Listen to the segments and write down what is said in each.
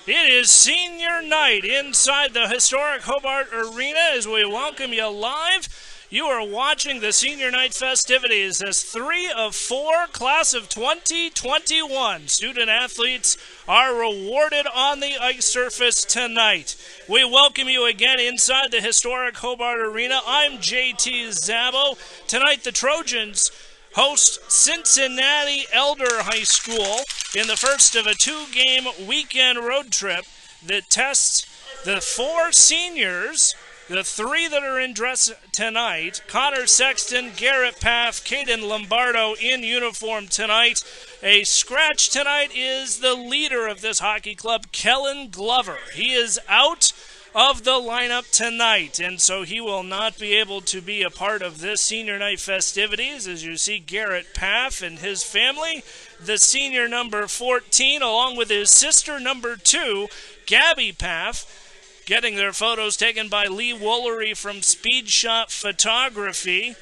It is senior night inside the historic Hobart Arena as we welcome you live. You are watching the senior night festivities as 3 of 4 class of 2021 student athletes are rewarded on the ice surface tonight. We welcome you again inside the historic Hobart Arena. I'm JT Szabo. Tonight the Trojans host Cincinnati Elder High School in the first of a 2-game weekend road trip that tests the 4 seniors, the 3 that are in dress tonight. Connor Sexton, Garrett Paff, Caden Lombardo in uniform tonight. A scratch tonight is the leader of this hockey club, Kellen Glover. He is out of the lineup tonight, and so he will not be able to be a part of this senior night festivities. As you see, Garrett Paff and his family, the senior number 14, along with his sister number 2, Gabby Paff, getting their photos taken by Lee Woolery from Speed Shot Photography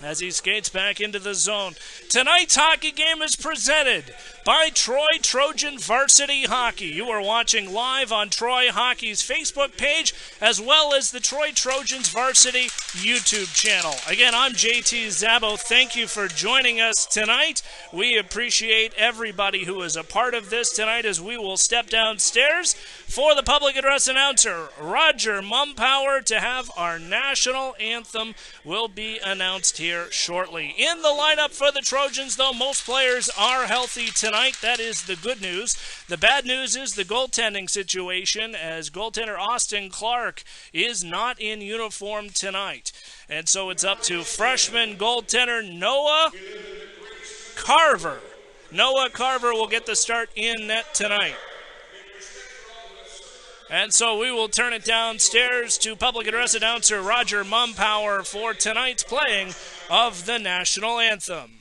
as he skates back into the zone. Tonight's hockey game is presented by Troy Trojan Varsity Hockey. You are watching live on Troy Hockey's Facebook page as well as the Troy Trojans Varsity YouTube channel. Again, I'm JT Szabo. Thank you for joining us tonight. We appreciate everybody who is a part of this tonight as we will step downstairs for the public address announcer, Roger Mumpower, to have our national anthem will be announced here shortly. In the lineup for the Trojans, though, most players are healthy tonight. That is the good news. The bad news is the goaltending situation, as goaltender Austin Clark is not in uniform tonight. And so it's up to freshman goaltender Noah Carver. Noah Carver will get the start in net tonight. And so we will turn it downstairs to public address announcer Roger Mumpower for tonight's playing of the national anthem.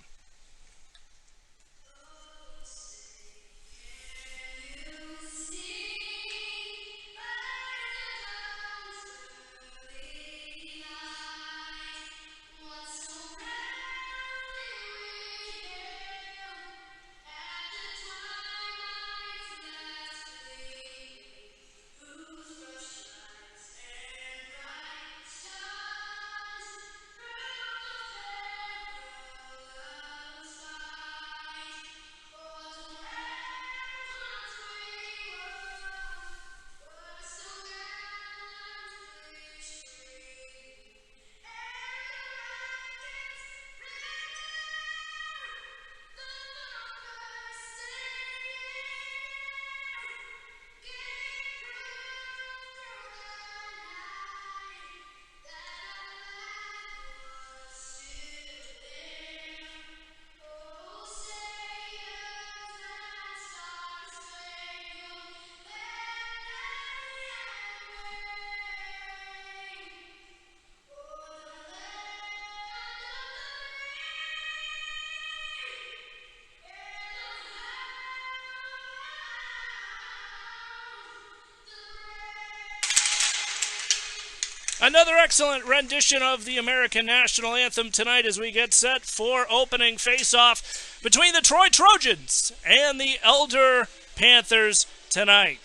Another excellent rendition of the American National Anthem tonight as we get set for opening face-off between the Troy Trojans and the Elder Panthers tonight.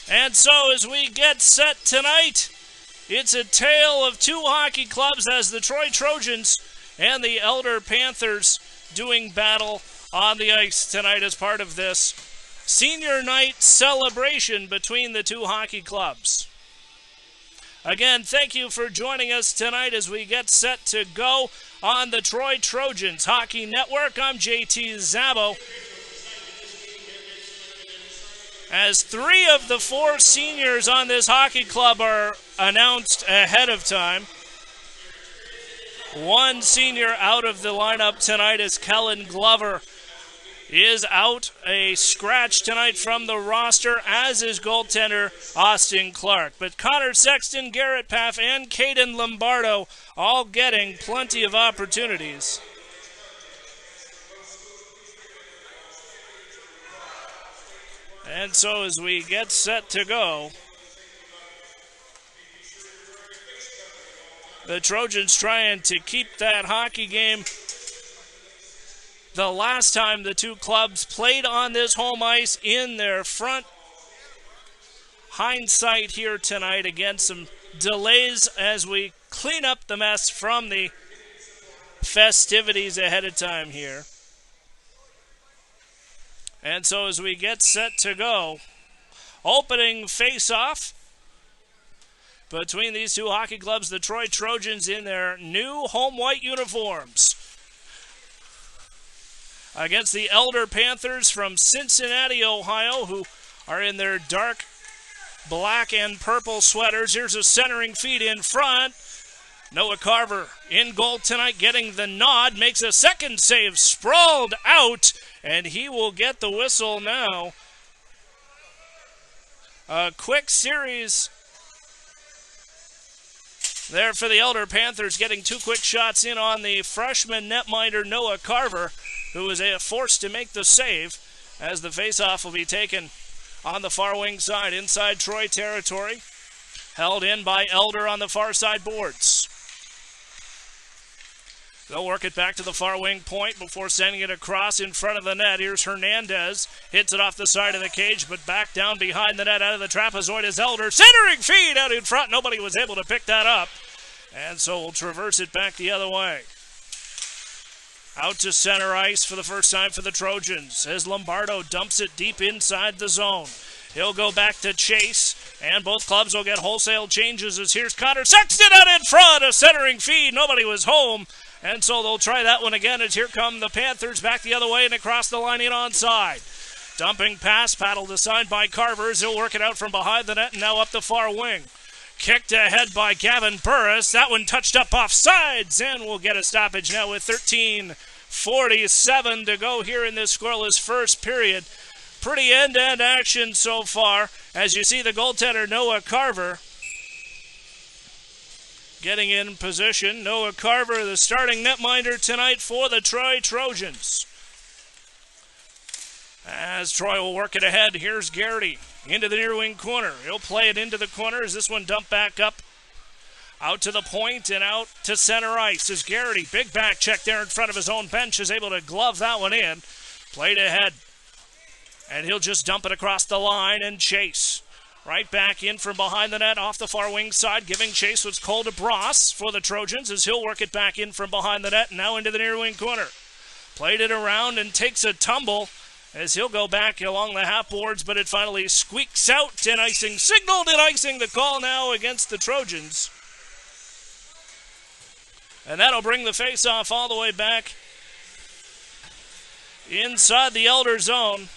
And so as we get set tonight, it's a tale of 2 hockey clubs as the Troy Trojans and the Elder Panthers doing battle on the ice tonight as part of this senior night celebration between the 2 hockey clubs. Again, thank you for joining us tonight as we get set to go on the Troy Trojans Hockey Network. I'm JT Szabo. As 3 of the 4 seniors on this hockey club are announced ahead of time. 1 senior out of the lineup tonight is Kellen Glover. Is out, a scratch tonight from the roster, as is goaltender Austin Clark. But Connor Sexton, Garrett Paff, and Caden Lombardo all getting plenty of opportunities. And so as we get set to go, The Trojans trying to keep that hockey game. The last time the two clubs played on this home ice in their front. Hindsight here tonight. Again, some delays as we clean up the mess from the festivities ahead of time here. And so as we get set to go, opening face-off between these two hockey clubs, the Troy Trojans in their new home white uniforms against the Elder Panthers from Cincinnati, Ohio, who are in their dark black and purple sweaters. Here's a centering feed in front. Noah Carver in goal tonight, getting the nod, makes a second save, sprawled out, and he will get the whistle now. A quick series there for the Elder Panthers, getting two quick shots in on the freshman netminder Noah Carver, who was forced to make the save as the faceoff will be taken on the far wing side inside Troy territory. Held in by Elder on the far side boards. They'll work it back to the far wing point before sending it across in front of the net. Here's Hernandez. Hits it off the side of the cage, but back down behind the net out of the trapezoid is Elder. Centering feed out in front. Nobody was able to pick that up. And so we'll traverse it back the other way. Out to center ice for the first time for the Trojans as Lombardo dumps it deep inside the zone. He'll go back to Chase, and both clubs will get wholesale changes as here's Connor Sexton out in front. A centering feed. Nobody was home. And so they'll try that one again as here come the Panthers back the other way and across the line in onside. Dumping pass, paddled aside by Carvers. He'll work it out from behind the net and now up the far wing. Kicked ahead by Gavin Burris. That one touched up off sides and will get a stoppage now with 13:47 to go here in this scoreless first period. Pretty end-to-end action so far as you see the goaltender Noah Carver getting in position. Noah Carver, the starting netminder tonight for the Troy Trojans. As Troy will work it ahead, here's Garrity into the near wing corner. He'll play it into the corner as this one dumped back up. Out to the point and out to center ice as Garrity, big back check there in front of his own bench, is able to glove that one in. Played ahead. And he'll just dump it across the line and chase. Right back in from behind the net off the far wing side, giving chase was Cole DeBras for the Trojans as he'll work it back in from behind the net and now into the near wing corner. Played it around and takes a tumble as he'll go back along the half boards, but it finally squeaks out and icing, signaled and icing the call now against the Trojans. And that'll bring the face-off all the way back inside the Elder zone.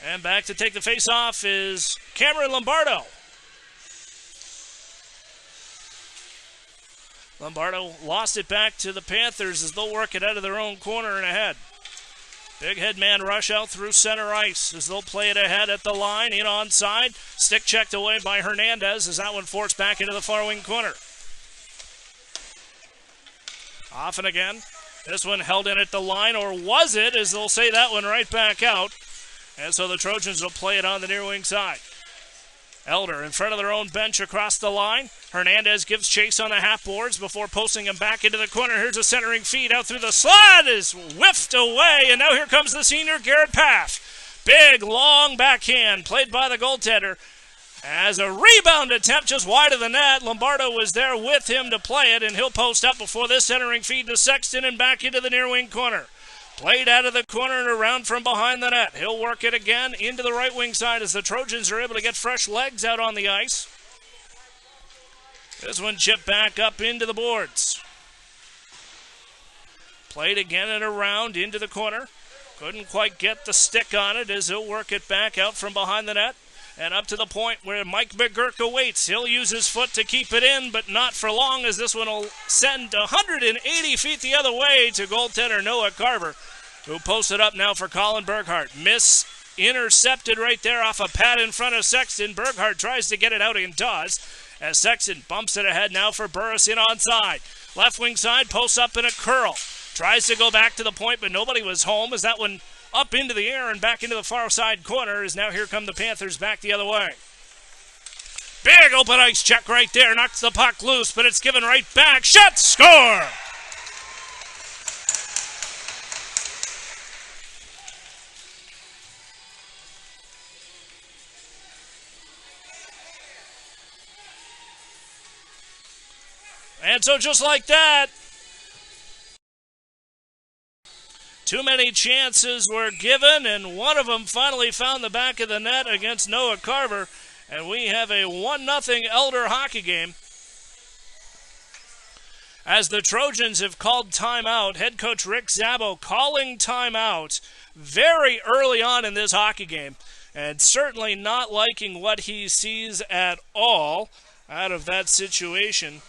And back to take the face-off is Cameron Lombardo. Lombardo lost it back to the Panthers as they'll work it out of their own corner and ahead. Big head man rush out through center ice as they'll play it ahead at the line, in onside. Stick checked away by Hernandez as that one forced back into the far wing corner. Off and again. This one held in at the line, or was it, as they'll say that one right back out. And so the Trojans will play it on the near wing side. Elder in front of their own bench across the line. Hernandez gives chase on the half boards before posting him back into the corner. Here's a centering feed out through the slot. Is whiffed away, and now here comes the senior, Garrett Paff. Big, long backhand played by the goaltender. As a rebound attempt just wide of the net, Lombardo was there with him to play it, and he'll post up before this centering feed to Sexton and back into the near wing corner. Played out of the corner and around from behind the net. He'll work it again into the right wing side as the Trojans are able to get fresh legs out on the ice. This one chipped back up into the boards. Played again and around into the corner. Couldn't quite get the stick on it as he'll work it back out from behind the net. And up to the point where Mike McGurk waits. He'll use his foot to keep it in, but not for long as this one will send 180 feet the other way to goaltender Noah Carver, who posted up now for Colin Burkhart. Intercepted right there off a pad in front of Sexton. Burkhart tries to get it out and does, as Sexton bumps it ahead now for Burris in onside. Left wing side, posts up in a curl. Tries to go back to the point, but nobody was home as that one up into the air and back into the far side corner, as now here come the Panthers back the other way. Big open ice check right there, knocks the puck loose, but it's given right back. Shot, score! And so just like that, too many chances were given, and one of them finally found the back of the net against Noah Carver, and we have a 1-0 Elder hockey game. As the Trojans have called timeout, head coach Rick Szabo calling timeout very early on in this hockey game, and certainly not liking what he sees at all out of that situation.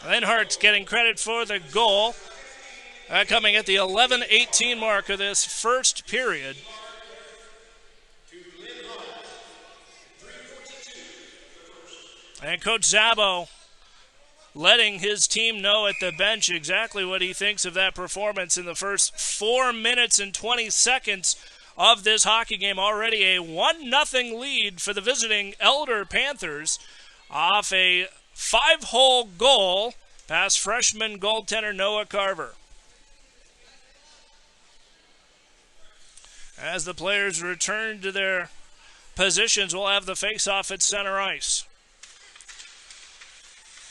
Lenhart's getting credit for the goal. Coming at the 11:18 mark of this first period. And Coach Szabo letting his team know at the bench exactly what he thinks of that performance in the first 4 minutes and 20 seconds of this hockey game. Already a 1-0 lead for the visiting Elder Panthers off a 5-hole goal past freshman goaltender Noah Carver. As the players return to their positions, we'll have the face-off at center ice.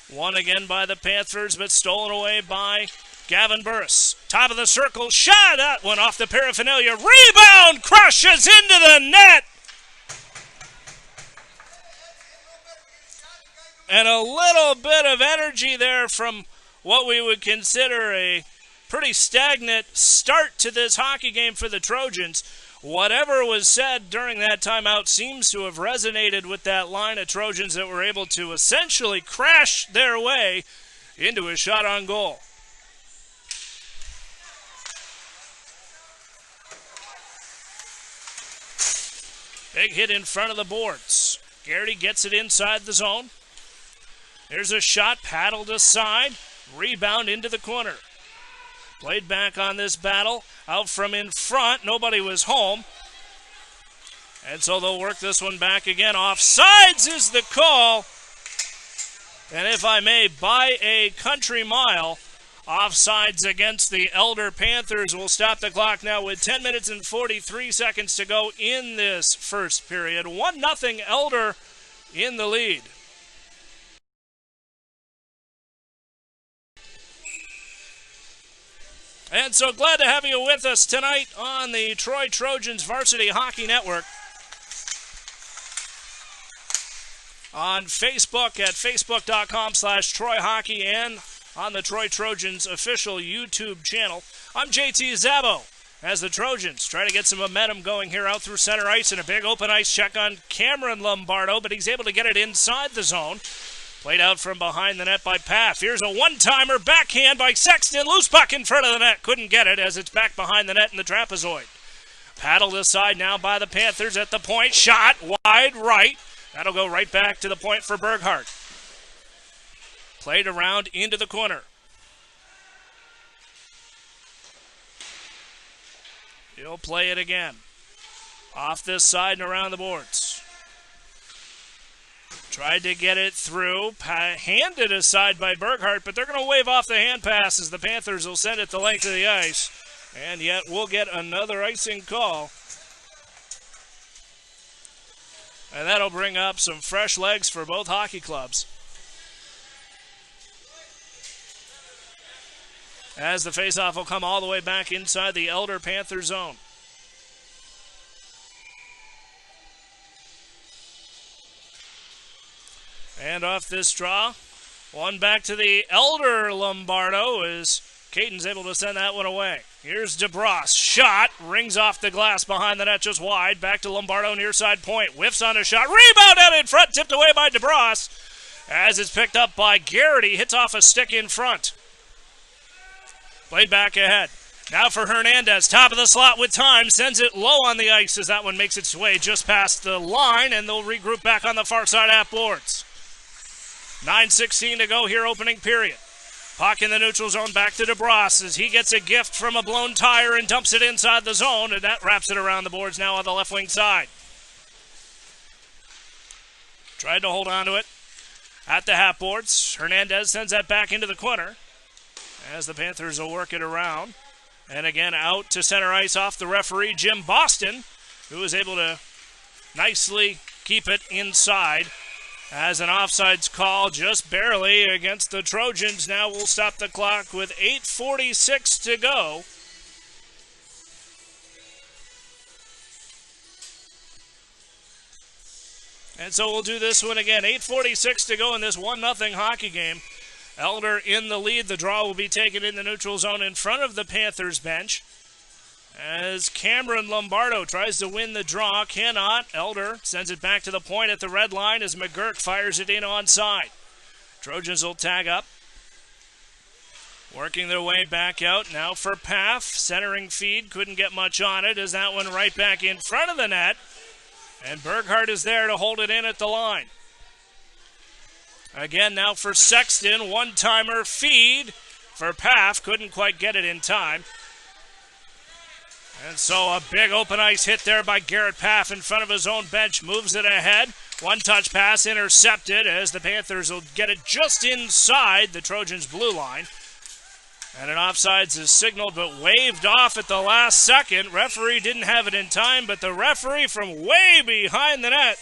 Won again by the Panthers, but stolen away by Gavin Burris. Top of the circle, shot! That one off the paraphernalia. Rebound! Crushes into the net! And a little bit of energy there from what we would consider a pretty stagnant start to this hockey game for the Trojans. Whatever was said during that timeout seems to have resonated with that line of Trojans that were able to essentially crash their way into a shot on goal. Big hit in front of the boards. Garrity gets it inside the zone. There's a shot paddled aside. Rebound into the corner. Played back on this battle. Out from in front. Nobody was home. And so they'll work this one back again. Offsides is the call. And if I may, by a country mile, offsides against the Elder Panthers. Will stop the clock now with 10 minutes and 43 seconds to go in this first period. 1-0 Elder in the lead. And so glad to have you with us tonight on the Troy Trojans Varsity Hockey Network. On Facebook at facebook.com/Troy Hockey and on the Troy Trojans official YouTube channel. I'm JT Szabo as the Trojans try to get some momentum going here out through center ice, and a big open ice check on Cameron Lombardo, but he's able to get it inside the zone. Played out from behind the net by Paff. Here's a one-timer backhand by Sexton. Loose puck in front of the net. Couldn't get it as it's back behind the net in the trapezoid. Paddled aside now by the Panthers at the point. Shot wide right. That'll go right back to the point for Berghart. Played around into the corner. He'll play it again. Off this side and around the boards. Tried to get it through, handed aside by Berghart, but they're going to wave off the hand pass as the Panthers will send it the length of the ice. And yet we'll get another icing call. And that'll bring up some fresh legs for both hockey clubs. As the faceoff will come all the way back inside the Elder Panther zone. And off this draw, one back to the Elder Lombardo as Caton's able to send that one away. Here's DeBras. Shot. Rings off the glass behind the net just wide. Back to Lombardo near side point. Whiffs on a shot. Rebound out in front. Tipped away by DeBras as it's picked up by Garrity. Hits off a stick in front. Played back ahead. Now for Hernandez, top of the slot with time, sends it low on the ice as that one makes its way just past the line, and they'll regroup back on the far side half boards. 9:16 to go here, opening period. Puck in the neutral zone, back to DeBras as he gets a gift from a blown tire and dumps it inside the zone, and that wraps it around the boards now on the left wing side. Tried to hold on to it at the half boards. Hernandez sends that back into the corner as the Panthers will work it around. And again, out to center ice off the referee, Jim Boston, who was able to nicely keep it inside as an offsides call just barely against the Trojans. Now we'll stop the clock with 8:46 to go. And so we'll do this one again. 8:46 to go in this 1-0 hockey game. Elder in the lead. The draw will be taken in the neutral zone in front of the Panthers bench as Cameron Lombardo tries to win the draw. Cannot. Elder sends it back to the point at the red line as McGurk fires it in onside. Trojans will tag up. Working their way back out. Now for Paff. Centering feed. Couldn't get much on it as that one right back in front of the net. And Berghardt is there to hold it in at the line. Again, now for Sexton, one-timer feed for Paff. Couldn't quite get it in time. And so a big open ice hit there by Garrett Paff in front of his own bench. Moves it ahead. One-touch pass intercepted as the Panthers will get it just inside the Trojans' blue line. And an offsides is signaled but waved off at the last second. Referee didn't have it in time, but the referee from way behind the net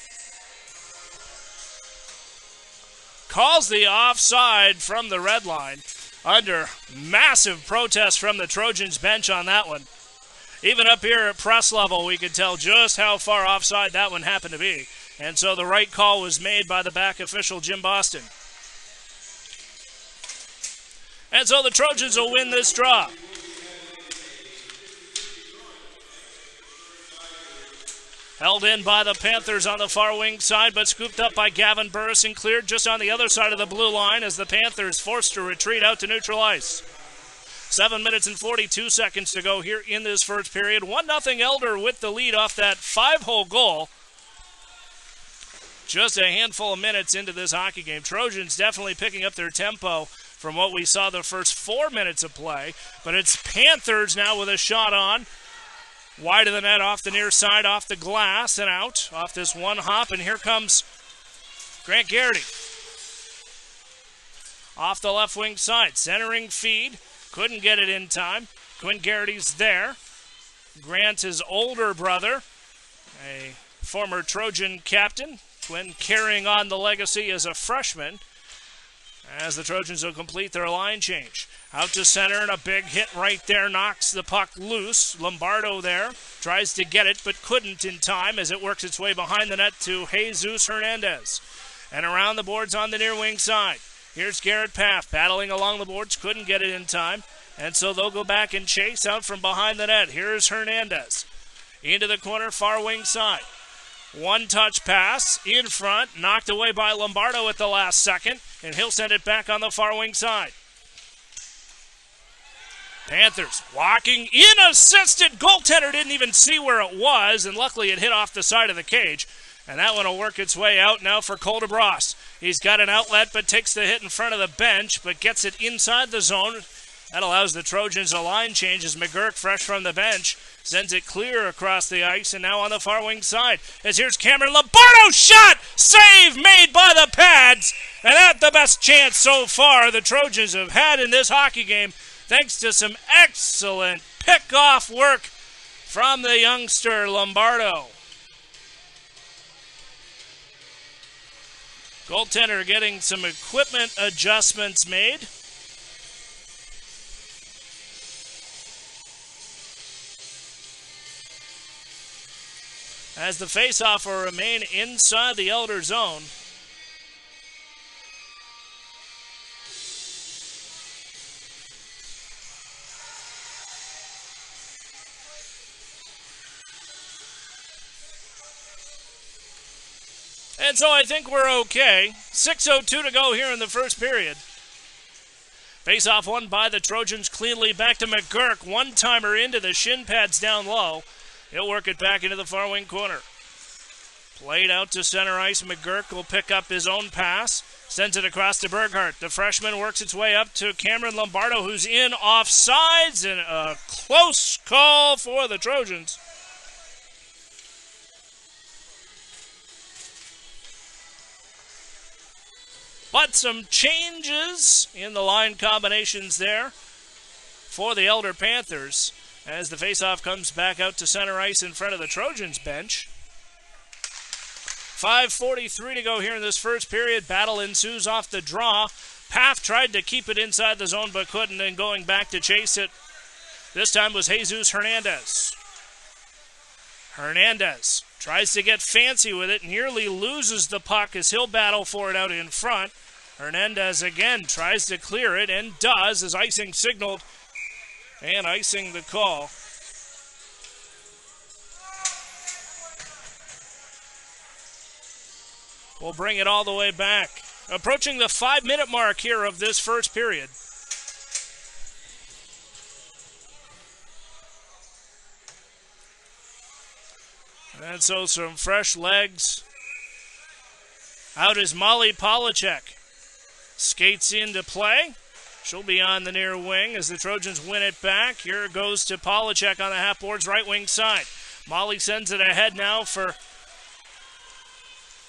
calls the offside from the red line under massive protest from the Trojans bench on that one. Even up here at press level, we could tell just how far offside that one happened to be. And so the right call was made by the back official, Jim Boston. And so the Trojans will win this draw. Held in by the Panthers on the far wing side, but scooped up by Gavin Burris and cleared just on the other side of the blue line as the Panthers forced to retreat out to neutral ice. 7 minutes and 42 seconds to go here in this first period. 1-0 Elder with the lead off that 5-hole goal. Just a handful of minutes into this hockey game. Trojans definitely picking up their tempo from what we saw the first 4 minutes of play. But it's Panthers now with a shot on. Wide of the net, off the near side, off the glass, and out. Off this one hop, and here comes Grant Garrity. Off the left wing side, centering feed. Couldn't get it in time. Quinn Garrity's there. Grant, his older brother, a former Trojan captain. Quinn carrying on the legacy as a freshman as the Trojans will complete their line change. Out to center, and a big hit right there knocks the puck loose. Lombardo there tries to get it, but couldn't in time as it works its way behind the net to Jesus Hernandez. And around the boards on the near wing side. Here's Garrett Paff battling along the boards, couldn't get it in time. And so they'll go back and chase out from behind the net. Here's Hernandez. Into the corner, far wing side. One-touch pass in front, knocked away by Lombardo at the last second, and he'll send it back on the far wing side. Panthers walking in, assisted. Goaltender didn't even see where it was, and luckily it hit off the side of the cage. And that one will work its way out now for Cole DeBras. He's got an outlet, but takes the hit in front of the bench, but gets it inside the zone. That allows the Trojans a line change as McGurk, fresh from the bench, sends it clear across the ice, and now on the far wing side. As here's Cameron Lombardo, shot! Save made by the pads! And that's the best chance so far the Trojans have had in this hockey game, thanks to some excellent pick-off work from the youngster Lombardo. Goaltender getting some equipment adjustments made. As the faceoff will remain inside the Elder zone. And so I think we're okay. 6:02 to go here in the first period. Face-off won by the Trojans cleanly. Back to McGurk. One-timer into the shin pads down low. He'll work it back into the far wing corner. Played out to center ice. McGurk will pick up his own pass. Sends it across to Berghardt. The freshman works its way up to Cameron Lombardo, who's in offsides, and a close call for the Trojans. But some changes in the line combinations there for the Elder Panthers as the faceoff comes back out to center ice in front of the Trojans bench. 5:43 to go here in this first period. Battle ensues off the draw. Paff tried to keep it inside the zone but couldn't, and going back to chase it this time was Jesus Hernandez. Hernandez tries to get fancy with it, nearly loses the puck as he'll battle for it out in front. Hernandez again tries to clear it and does as icing signaled, and icing the call. We'll bring it all the way back. Approaching the 5-minute mark here of this first period. And so some fresh legs. Out is Molly Polacek. Skates into play. She'll be on the near wing as the Trojans win it back. Here it goes to Polacek on the half-board's right wing side. Molly sends it ahead now for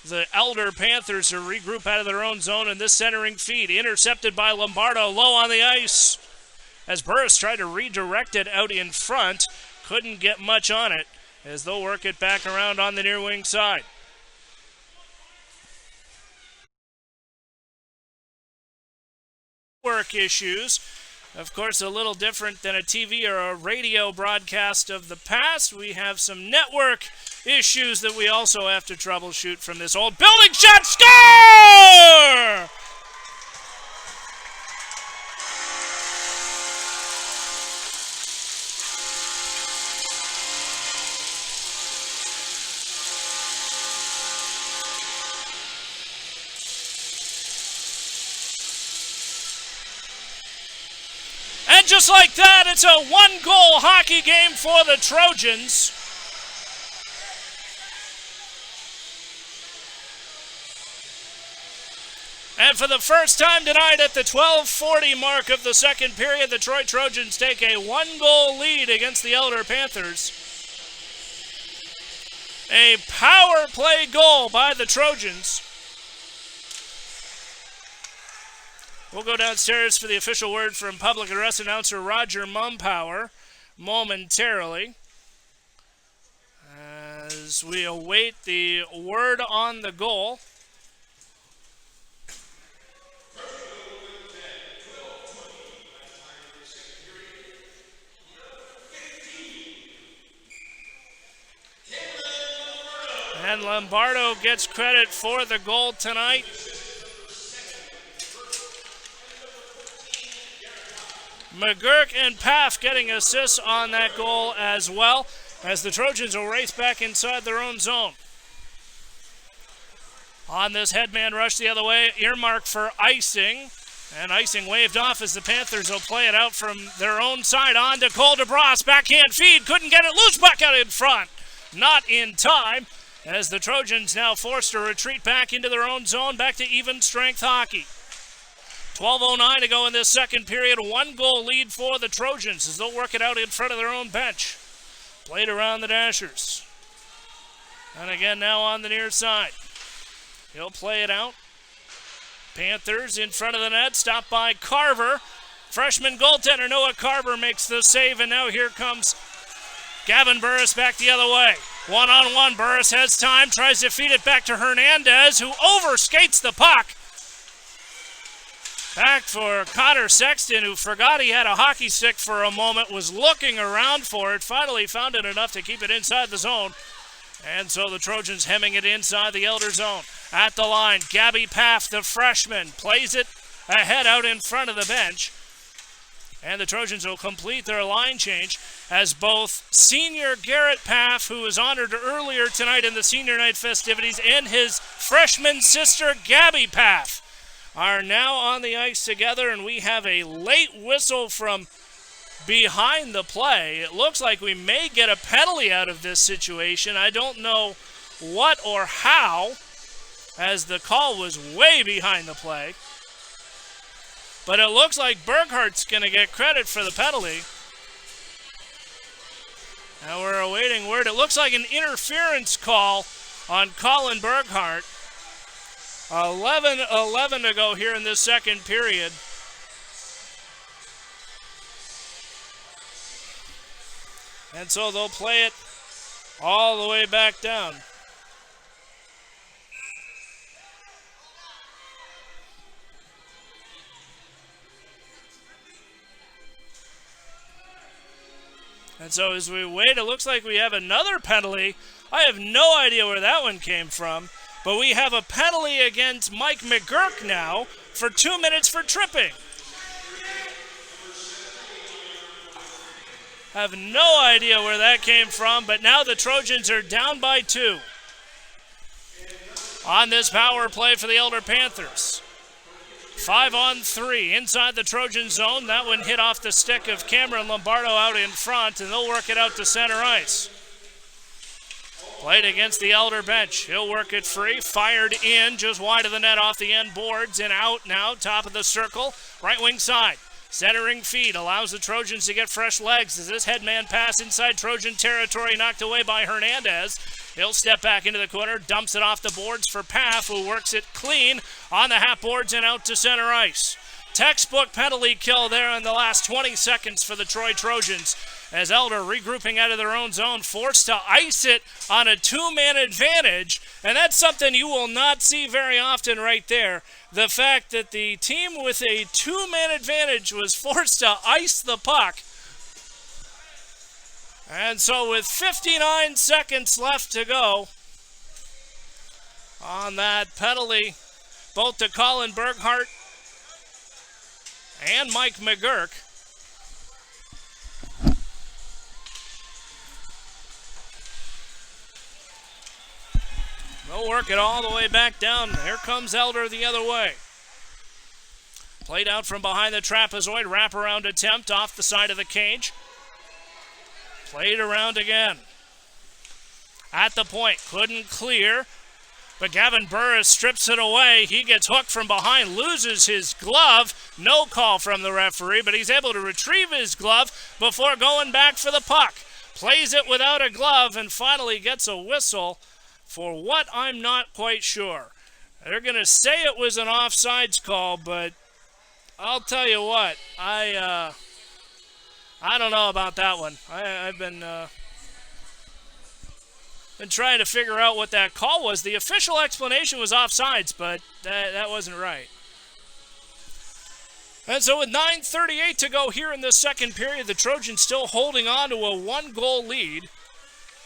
the Elder Panthers to regroup out of their own zone in this centering feed. Intercepted by Lombardo, low on the ice. As Burris tried to redirect it out in front, couldn't get much on it as they'll work it back around on the near wing side. Work issues. Of course, a little different than a TV or a radio broadcast of the past. We have some network issues that we also have to troubleshoot from this old building. Shot, score! And just like that, it's a one-goal hockey game for the Trojans. And for the first time tonight at the 12:40 mark of the second period, the Troy Trojans take a one-goal lead against the Elder Panthers. A power play goal by the Trojans. We'll go downstairs for the official word from public address announcer Roger Mumpower momentarily as we await the word on the goal. And Lombardo gets credit for the goal tonight. McGurk and Paff getting assists on that goal as well, as the Trojans will race back inside their own zone. On this headman rush the other way, earmarked for icing, and icing waved off as the Panthers will play it out from their own side on to Cole DeBras. Backhand feed, couldn't get it loose, puck out in front. Not in time, as the Trojans now forced to retreat back into their own zone, back to even strength hockey. 12:09 to go in this second period. One-goal lead for the Trojans as they'll work it out in front of their own bench. Played around the Dashers. And again now on the near side. He'll play it out. Panthers in front of the net. Stopped by Carver. Freshman goaltender Noah Carver makes the save. And now here comes Gavin Burris back the other way. One-on-one. Burris has time. Tries to feed it back to Hernandez, who overskates the puck. Back for Connor Sexton, who forgot he had a hockey stick for a moment, was looking around for it, finally found it enough to keep it inside the zone. And so the Trojans hemming it inside the Elder zone. At the line, Gabby Paff, the freshman, plays it ahead out in front of the bench. And the Trojans will complete their line change as both senior Garrett Paff, who was honored earlier tonight in the Senior Night festivities, and his freshman sister Gabby Paff are now on the ice together, and we have a late whistle from behind the play. It looks like we may get a penalty out of this situation. I don't know what or how, as the call was way behind the play. But it looks like Burghart's going to get credit for the penalty. Now we're awaiting word. It looks like an interference call on Colin Burghart. 11 to go here in this second period. And so they'll play it all the way back down. And so as we wait, it looks like we have another penalty. I have no idea where that one came from. But we have a penalty against Mike McGurk now for 2 minutes for tripping. I have no idea where that came from, but now the Trojans are down by 2 on this power play for the Elder Panthers. 5-on-3 inside the Trojan zone. That one hit off the stick of Cameron Lombardo out in front, and they'll work it out to center ice. Played against the Elder bench. He'll work it free. Fired in just wide of the net off the end boards and out now. Top of the circle. Right wing side. Centering feed allows the Trojans to get fresh legs as this headman pass inside Trojan territory knocked away by Hernandez. He'll step back into the corner, dumps it off the boards for Paff, who works it clean on the half boards and out to center ice. Textbook penalty kill there in the last 20 seconds for the Troy Trojans, as Elder regrouping out of their own zone, forced to ice it on a two-man advantage, and that's something you will not see very often right there. The fact that the team with a two-man advantage was forced to ice the puck. And so with 59 seconds left to go on that penalty, both to Colin Burghart and Mike McGurk, they'll work it all the way back down. Here comes Elder the other way. Played out from behind the trapezoid, wraparound attempt off the side of the cage. Played around again. At the point, couldn't clear, but Gavin Burris strips it away. He gets hooked from behind, loses his glove. No call from the referee, but he's able to retrieve his glove before going back for the puck. Plays it without a glove and finally gets a whistle for what I'm not quite sure. They're going to say it was an offsides call, but I'll tell you what, I don't know about that one. I've been trying to figure out what that call was. The official explanation was offsides, but that wasn't right. And so with 9:38 to go here in the second period, the Trojans still holding on to a one-goal lead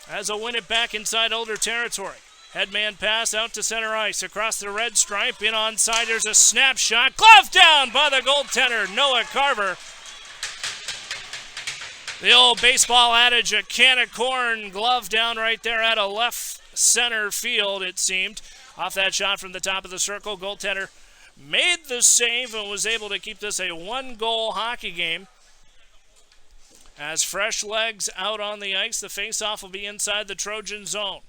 as they'll win it back inside Elder territory. Headman pass out to center ice across the red stripe. In onside, there's a snapshot. Glove down by the goaltender, Noah Carver. The old baseball adage, a can of corn, glove down right there at a left center field, it seemed. Off that shot from the top of the circle, goaltender made the save and was able to keep this a one-goal hockey game. As fresh legs out on the ice, the faceoff will be inside the Trojan zone.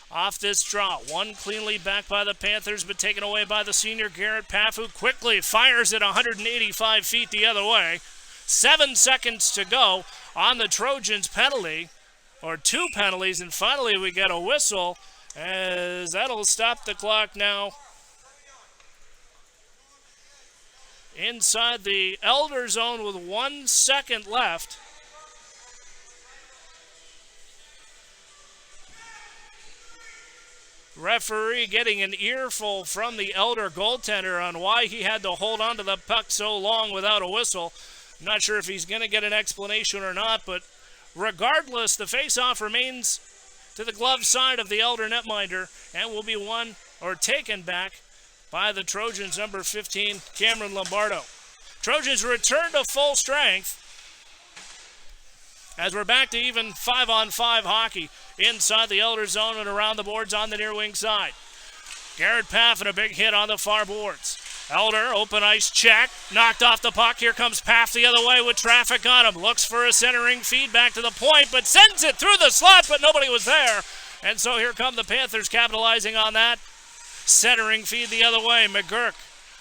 Off this draw, one cleanly back by the Panthers, but taken away by the senior Garrett Paff, who quickly fires it 185 feet the other way. 7 seconds to go on the Trojans penalty, or two penalties, and finally we get a whistle, as that'll stop the clock now. Inside the Elder zone with 1 second left. Referee getting an earful from the Elder goaltender on why he had to hold on to the puck so long without a whistle. I'm not sure if he's going to get an explanation or not, but regardless, the faceoff remains to the glove side of the Elder netminder and will be won or taken back by the Trojans, number 15, Cameron Lombardo. Trojans return to full strength as we're back to even 5-on-5 hockey inside the Elder zone and around the boards on the near wing side. Garrett Paff and a big hit on the far boards. Elder, open ice check, knocked off the puck. Here comes Paff the other way with traffic on him. Looks for a centering feed back to the point, but sends it through the slot, but nobody was there. And so here come the Panthers capitalizing on that. Centering feed the other way. McGurk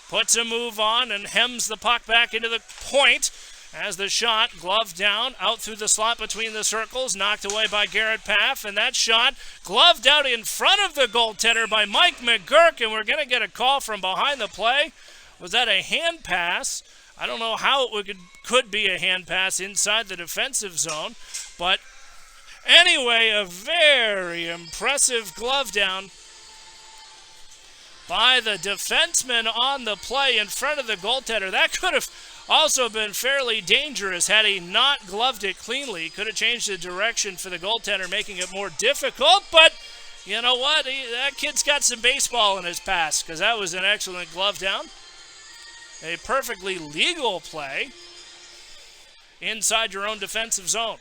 puts a move on and hems the puck back into the point as the shot, glove down, out through the slot between the circles, knocked away by Garrett Paff, and that shot gloved out in front of the goaltender by Mike McGurk, and we're going to get a call from behind the play. Was that a hand pass? I don't know how it could be a hand pass inside the defensive zone, but anyway, a very impressive glove down by the defenseman on the play in front of the goaltender. That could have also been fairly dangerous had he not gloved it cleanly. Could have changed the direction for the goaltender, making it more difficult, but you know what? That kid's got some baseball in his past, because that was an excellent glove down. A perfectly legal play inside your own defensive zone.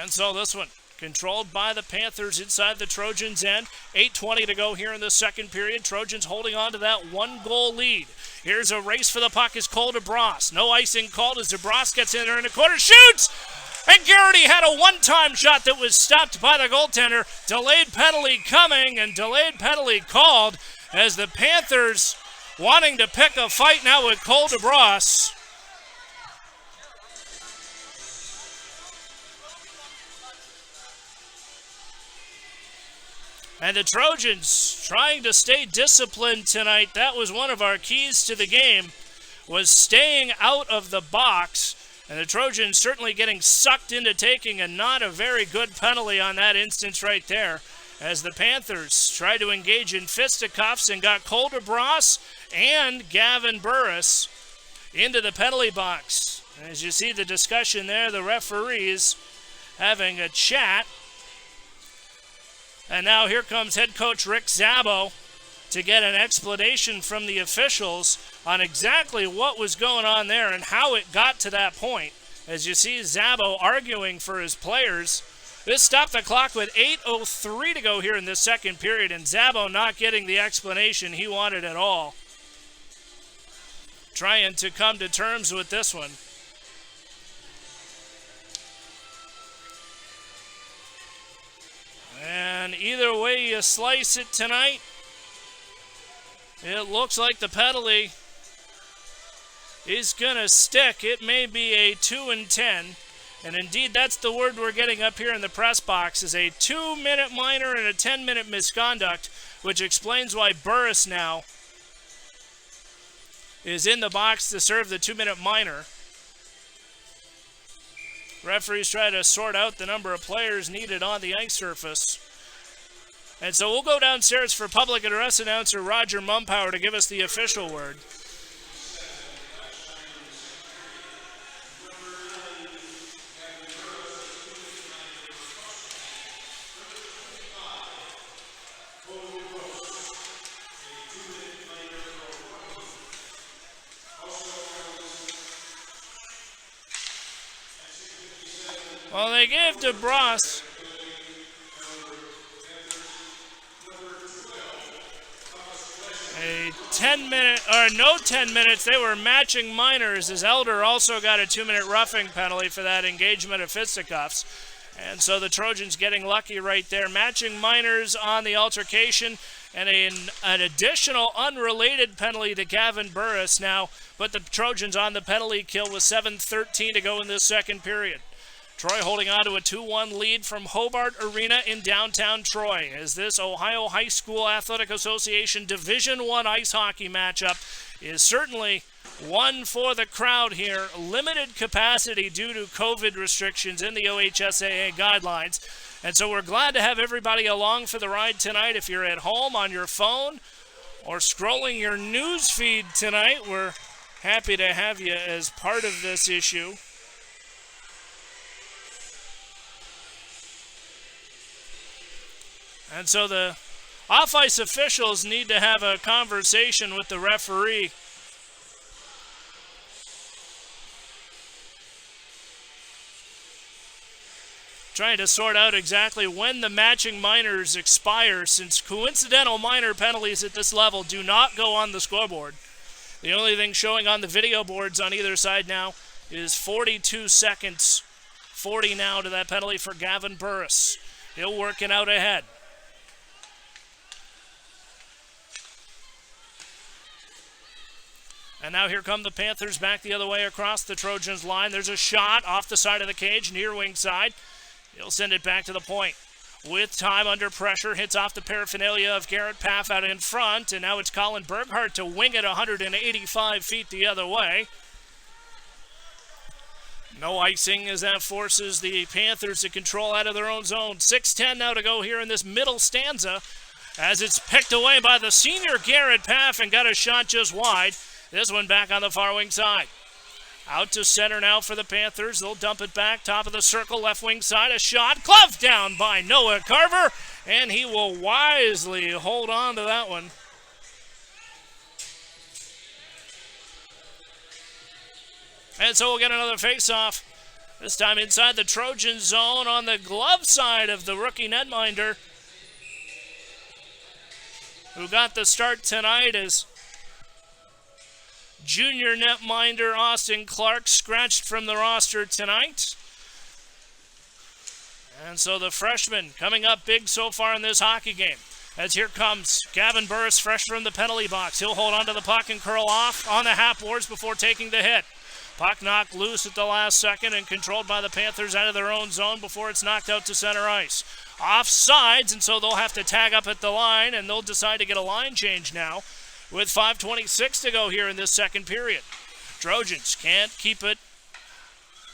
And so this one, controlled by the Panthers inside the Trojans' end. 8:20 to go here in the second period. Trojans holding on to that one-goal lead. Here's a race for the puck is Cole DeBras. No icing called as DeBras gets in there in the corner, shoots! And Garrity had a one-time shot that was stopped by the goaltender. Delayed penalty coming and delayed penalty called as the Panthers wanting to pick a fight now with Cole DeBras. And the Trojans trying to stay disciplined tonight. That was one of our keys to the game, was staying out of the box. And the Trojans certainly getting sucked into taking a not a very good penalty on that instance right there, as the Panthers tried to engage in fisticuffs and got Cole DeBras and Gavin Burris into the penalty box. As you see the discussion there, the referees having a chat. And now here comes head coach Rick Szabo to get an explanation from the officials on exactly what was going on there and how it got to that point. As you see Szabo arguing for his players. This stopped the clock with 8:03 to go here in this second period, and Szabo not getting the explanation he wanted at all. Trying to come to terms with this one. And either way you slice it tonight, it looks like the penalty is going to stick. It may be a 2-10. And indeed, that's the word we're getting up here in the press box, is a 2-minute minor and a 10-minute misconduct, which explains why Burris now is in the box to serve the 2-minute minor. Referees try to sort out the number of players needed on the ice surface. And so we'll go downstairs for public address announcer Roger Mumpower to give us the official word. Well, they gave DeBras a 10-minute, or no 10 minutes. They were matching minors, as Elder also got a 2-minute roughing penalty for that engagement of fisticuffs. And so the Trojans getting lucky right there. Matching minors on the altercation, and an additional unrelated penalty to Gavin Burris now. But the Trojans on the penalty kill with 7:13 to go in this second period. Troy holding on to a 2-1 lead from Hobart Arena in downtown Troy, as this Ohio High School Athletic Association Division I ice hockey matchup is certainly one for the crowd here. Limited capacity due to COVID restrictions in the OHSAA guidelines. And so we're glad to have everybody along for the ride tonight. If you're at home on your phone or scrolling your news feed tonight, we're happy to have you as part of this issue. And so the off-ice officials need to have a conversation with the referee. trying to sort out exactly when the matching minors expire, since coincidental minor penalties at this level do not go on the scoreboard. The only thing showing on the video boards on either side now is 42 seconds. 40 now to that penalty for Gavin Burris. He'll work it out ahead. And now here come the Panthers back the other way across the Trojans line. There's a shot off the side of the cage, near wing side. He'll send it back to the point. With time under pressure, hits off the paraphernalia of Garrett Paff out in front, and now it's Colin Berghardt to wing it 185 feet the other way. No icing as that forces the Panthers to control out of their own zone. 6:10 now to go here in this middle stanza, as it's picked away by the senior Garrett Paff and got a shot just wide. This one back on the far wing side. Out to center now for the Panthers. They'll dump it back, top of the circle, left wing side. A shot, gloved down by Noah Carver, and he will wisely hold on to that one. And so we'll get another face-off. This time inside the Trojan zone on the glove side of the rookie netminder, who got the start tonight as junior netminder Austin Clark scratched from the roster tonight. And so the freshman coming up big so far in this hockey game. As here comes Gavin Burris, fresh from the penalty box. He'll hold on to the puck and curl off on the half boards before taking the hit. Puck knocked loose at the last second and controlled by the Panthers out of their own zone before it's knocked out to center ice. Offsides, and so they'll have to tag up at the line, and they'll decide to get a line change now with 5:26 to go here in this second period. Trojans can't keep it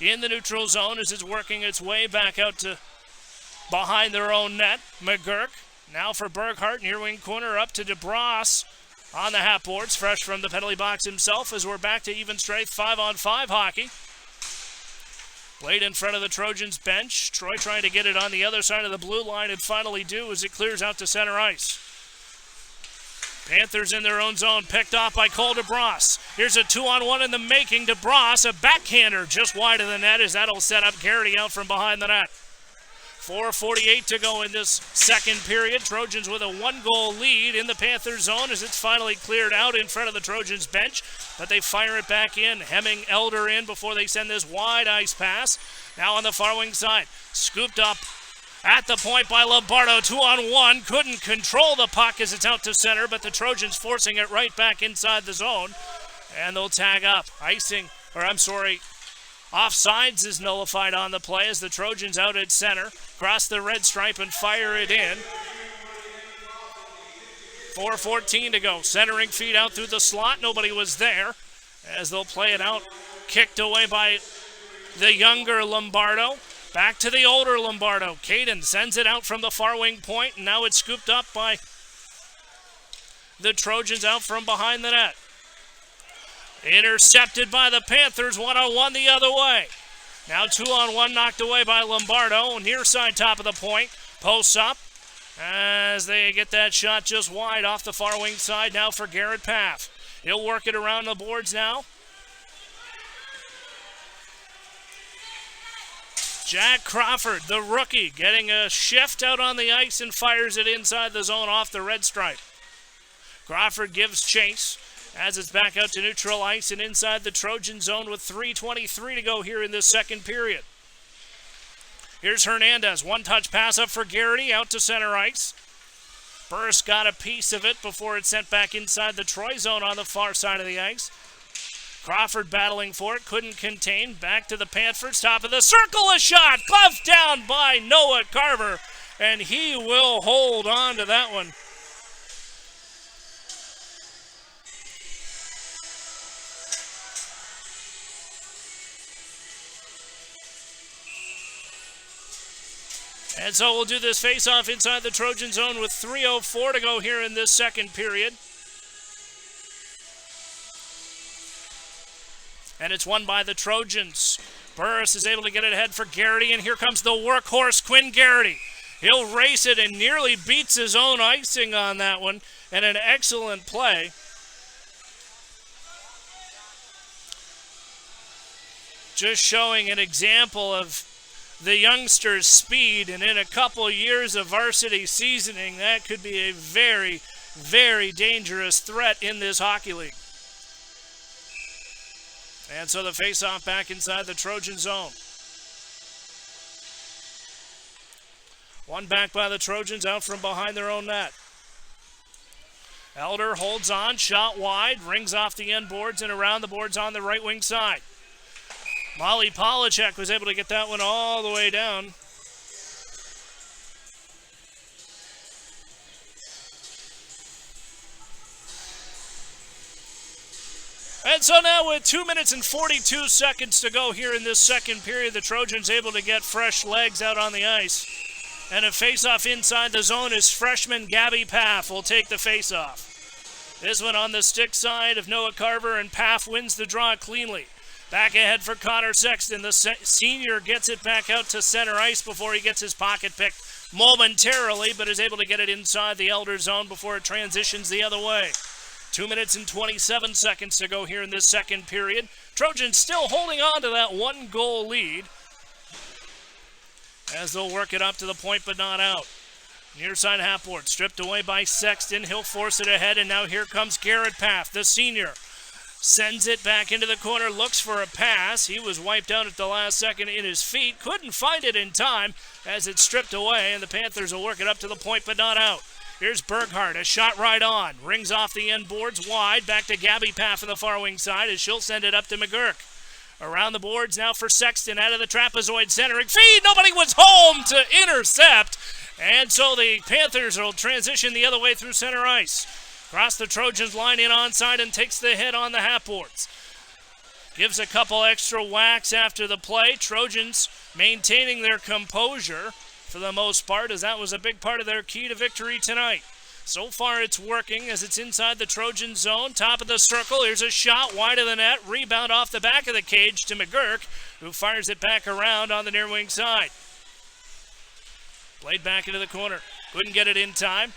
in the neutral zone as it's working its way back out to behind their own net. McGurk now for Berghardt, near wing corner up to DeBras on the half boards, fresh from the penalty box himself, as we're back to even strength 5-on-5 hockey. Played in front of the Trojans bench. Troy trying to get it on the other side of the blue line and finally do as it clears out to center ice. Panthers in their own zone, picked off by Cole DeBras. Here's a 2-on-1 in the making. DeBras, a backhander just wide of the net as that'll set up Garrity out from behind the net. 4:48 to go in this second period. Trojans with a 1-goal lead in the Panthers zone as it's finally cleared out in front of the Trojans bench. But they fire it back in, hemming Elder in before they send this wide ice pass. Now on the far wing side, scooped up at the point by Lombardo, 2-on-1. Couldn't control the puck as it's out to center, but the Trojans forcing it right back inside the zone. And they'll tag up. Offsides is nullified on the play as the Trojans out at center. Cross the red stripe and fire it in. 4:14 to go. Centering feed out through the slot. Nobody was there as they'll play it out. Kicked away by the younger Lombardo. Back to the older Lombardo. Caden sends it out from the far wing point, and now it's scooped up by the Trojans out from behind the net. Intercepted by the Panthers, 1-on-1 the other way. Now 2-on-1 knocked away by Lombardo. Near side top of the point. Posts up as they get that shot just wide off the far wing side now for Garrett Paff. He'll work it around the boards now. Jack Crawford, the rookie, getting a shift out on the ice and fires it inside the zone off the red stripe. Crawford gives chase as it's back out to neutral ice and inside the Trojan zone with 3:23 to go here in this second period. Here's Hernandez, one-touch pass up for Garrity, out to center ice. Burris got a piece of it before it's sent back inside the Troy zone on the far side of the ice. Crawford battling for it, couldn't contain. Back to the Panthers, top of the circle, a shot, gloved down by Noah Carver, and he will hold on to that one. And so we'll do this face-off inside the Trojan zone with 3:04 to go here in this second period. And it's won by the Trojans. Burris is able to get it ahead for Garrity, and here comes the workhorse, Quinn Garrity. He'll race it and nearly beats his own icing on that one, and an excellent play. Just showing an example of the youngsters' speed, and in a couple years of varsity seasoning, that could be a very, very dangerous threat in this hockey league. And so the face-off back inside the Trojan zone. One back by the Trojans out from behind their own net. Elder holds on, shot wide, rings off the end boards and around the boards on the right wing side. Molly Polachek was able to get that one all the way down. And so now with 2 minutes and 42 seconds to go here in this second period, the Trojans able to get fresh legs out on the ice. And a face-off inside the zone is freshman Gabby Paff will take the face-off. This one on the stick side of Noah Carver, and Paff wins the draw cleanly. Back ahead for Connor Sexton. The senior gets it back out to center ice before he gets his pocket picked momentarily, but is able to get it inside the Elder zone before it transitions the other way. 2 minutes and 27 seconds to go here in this second period. Trojans still holding on to that 1-goal lead as they'll work it up to the point but not out. Near side half board, stripped away by Sexton. He'll force it ahead, and now here comes Garrett Paff, the senior. Sends it back into the corner, looks for a pass. He was wiped out at the last second in his feet. Couldn't find it in time as it's stripped away, and the Panthers will work it up to the point but not out. Here's Berghardt, a shot right on. Rings off the end boards wide. Back to Gabby Paff on the far wing side as she'll send it up to McGurk. Around the boards now for Sexton out of the trapezoid centering feed. Nobody was home to intercept. And so the Panthers will transition the other way through center ice. Across the Trojans line in onside and takes the hit on the half boards. Gives a couple extra whacks after the play. Trojans maintaining their composure for the most part, as that was a big part of their key to victory tonight. So far it's working as it's inside the Trojan zone. Top of the circle. Here's a shot wide of the net. Rebound off the back of the cage to McGurk, who fires it back around on the near wing side. Played back into the corner. Couldn't get it in time.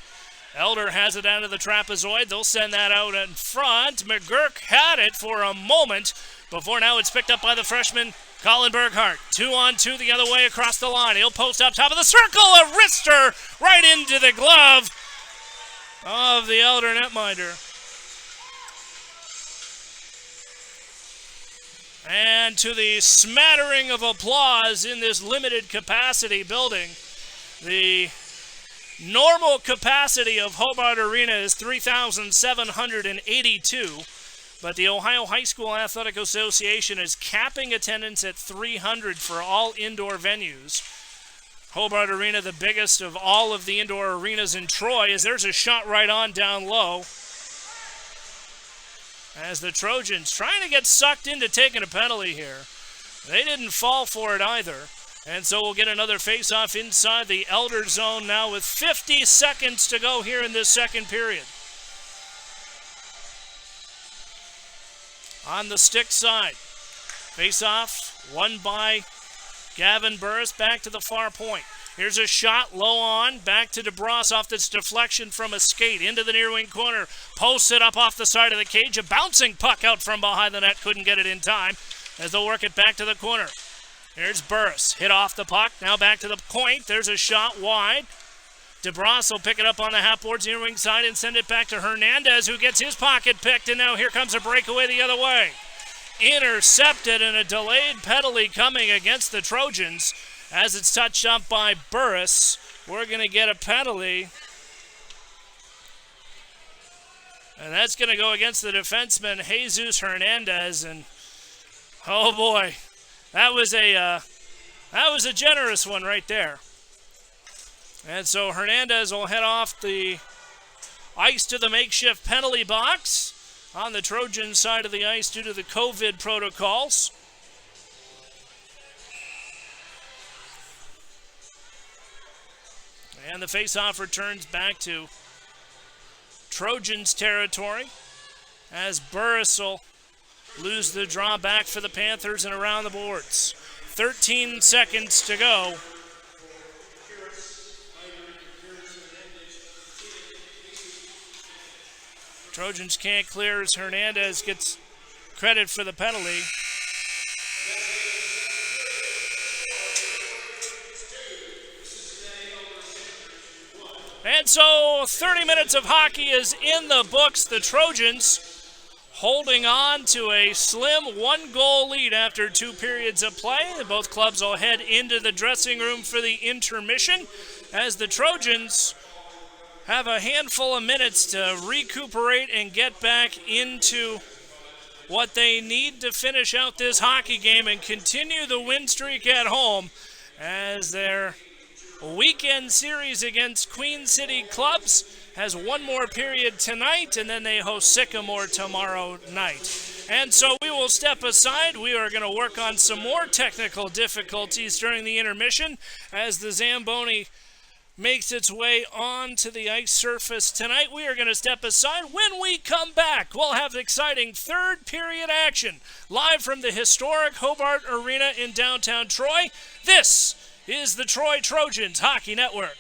Elder has it out of the trapezoid. They'll send that out in front. McGurk had it for a moment before now it's picked up by the freshman Colin Berghardt. 2-on-2 the other way across the line. He'll post up top of the circle. A wrister right into the glove of the Elder netminder. And to the smattering of applause in this limited capacity building, the normal capacity of Hobart Arena is 3,782, but the Ohio High School Athletic Association is capping attendance at 300 for all indoor venues. Hobart Arena, the biggest of all of the indoor arenas in Troy, as there's a shot right on down low. As the Trojans trying to get sucked into taking a penalty here. They didn't fall for it either. And so we'll get another face-off inside the Elder zone now with 50 seconds to go here in this second period. On the stick side, face-off won by Gavin Burris back to the far point. Here's a shot low on, back to DeBras off this deflection from a skate into the near wing corner. Posts it up off the side of the cage. A bouncing puck out from behind the net, couldn't get it in time as they'll work it back to the corner. Here's Burris, hit off the puck, now back to the point. There's a shot wide. DeBras will pick it up on the half boards near wing side and send it back to Hernandez, who gets his pocket picked, and now here comes a breakaway the other way. Intercepted, and a delayed penalty coming against the Trojans as it's touched up by Burris. We're going to get a penalty, and that's going to go against the defenseman Jesus Hernandez. And oh boy, that was a generous one right there. And so Hernandez will head off the ice to the makeshift penalty box on the Trojan side of the ice due to the COVID protocols. And the faceoff returns back to Trojans territory as Burris will lose the draw back for the Panthers and around the boards. 13 seconds to go. Trojans can't clear as Hernandez gets credit for the penalty. And so 30 minutes of hockey is in the books. The Trojans holding on to a slim 1-goal lead after 2 periods of play. Both clubs will head into the dressing room for the intermission as the Trojans have a handful of minutes to recuperate and get back into what they need to finish out this hockey game and continue the win streak at home as their weekend series against Queen City clubs has one more period tonight, and then they host Sycamore tomorrow night. And so we will step aside. We are going to work on some more technical difficulties during the intermission as the Zamboni makes its way onto the ice surface tonight. We are going to step aside. When we come back, we'll have exciting third period action live from the historic Hobart Arena in downtown Troy. This is the Troy Trojans Hockey Network.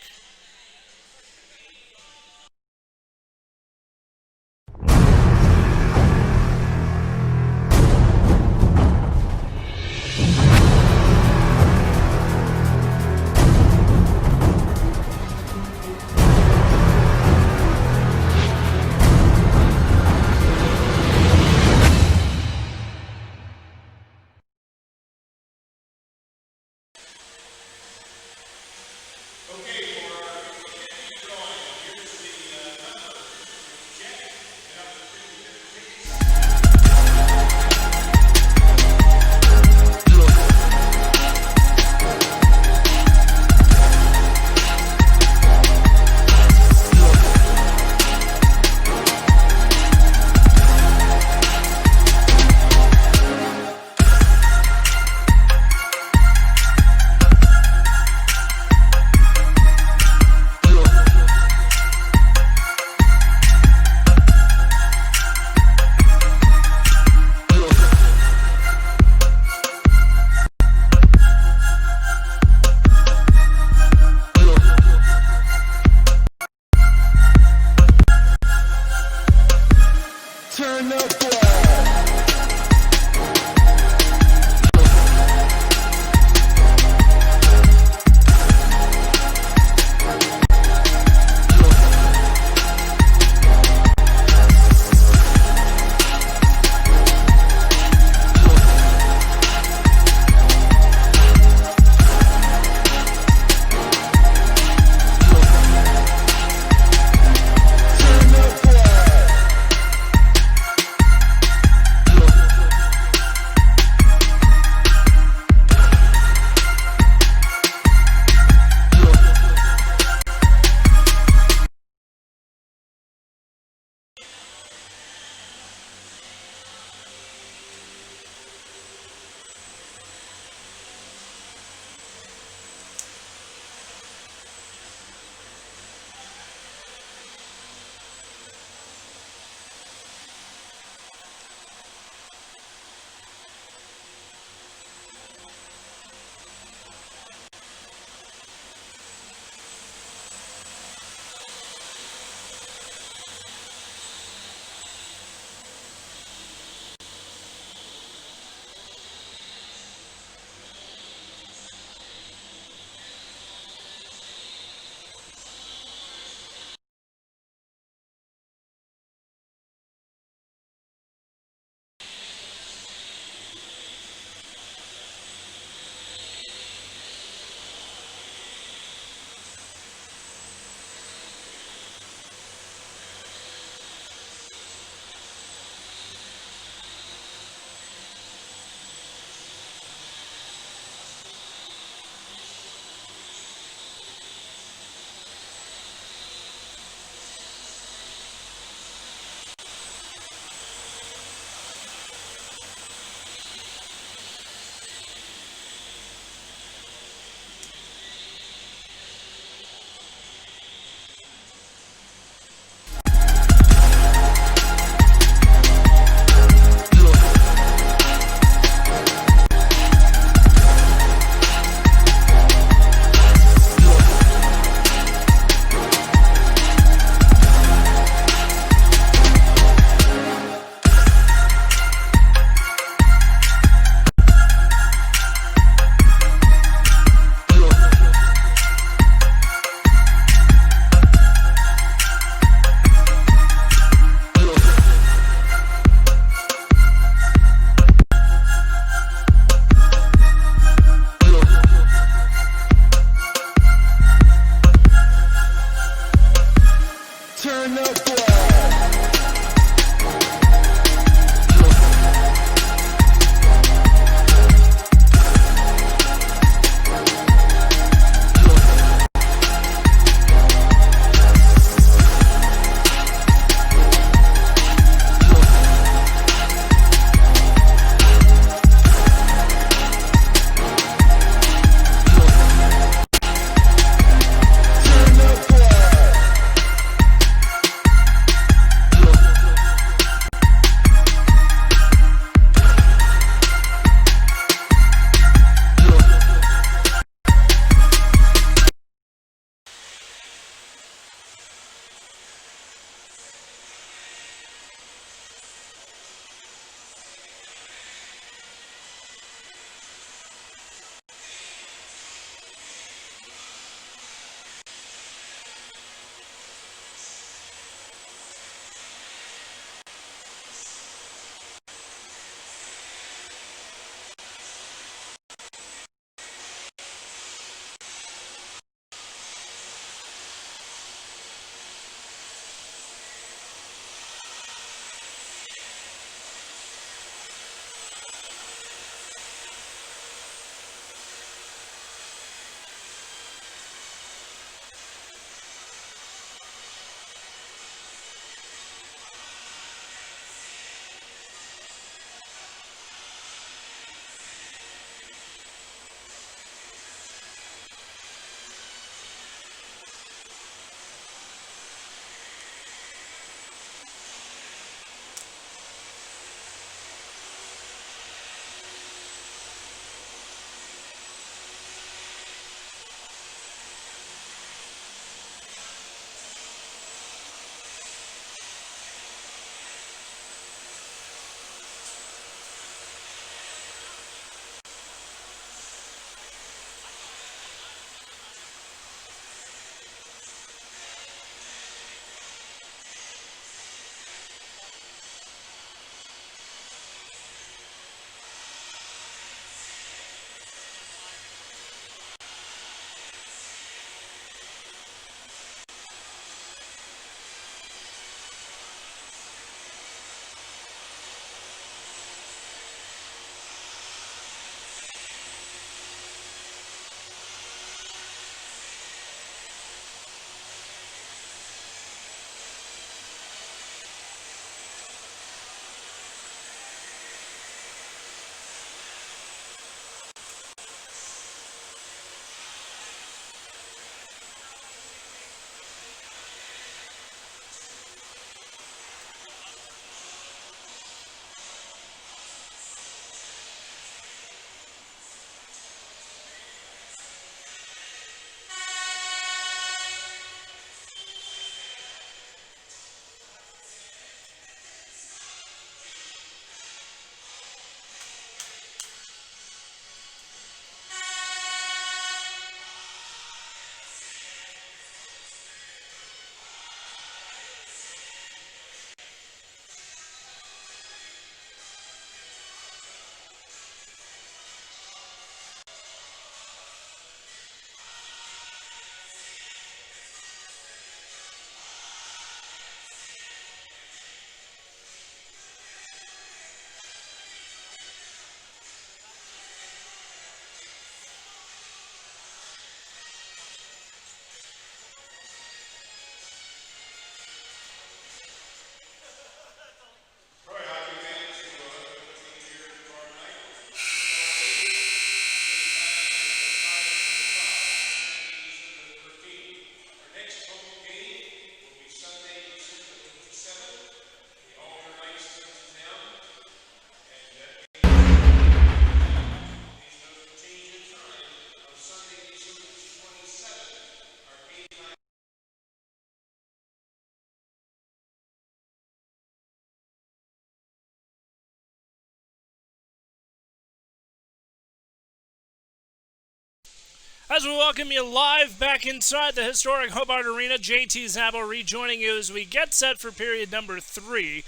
As we welcome you live back inside the historic Hobart Arena, JT Szabo rejoining you as we get set for period number 3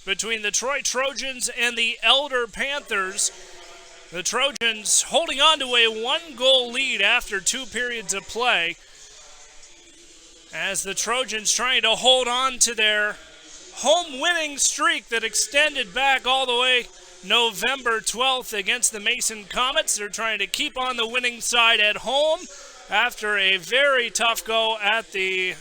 between the Troy Trojans and the Elder Panthers. The Trojans holding on to a 1-goal lead after 2 periods of play, as the Trojans trying to hold on to their home winning streak that extended back all the way November 12th against the Mason Comets. They're trying to keep on the winning side at home after a very tough go at the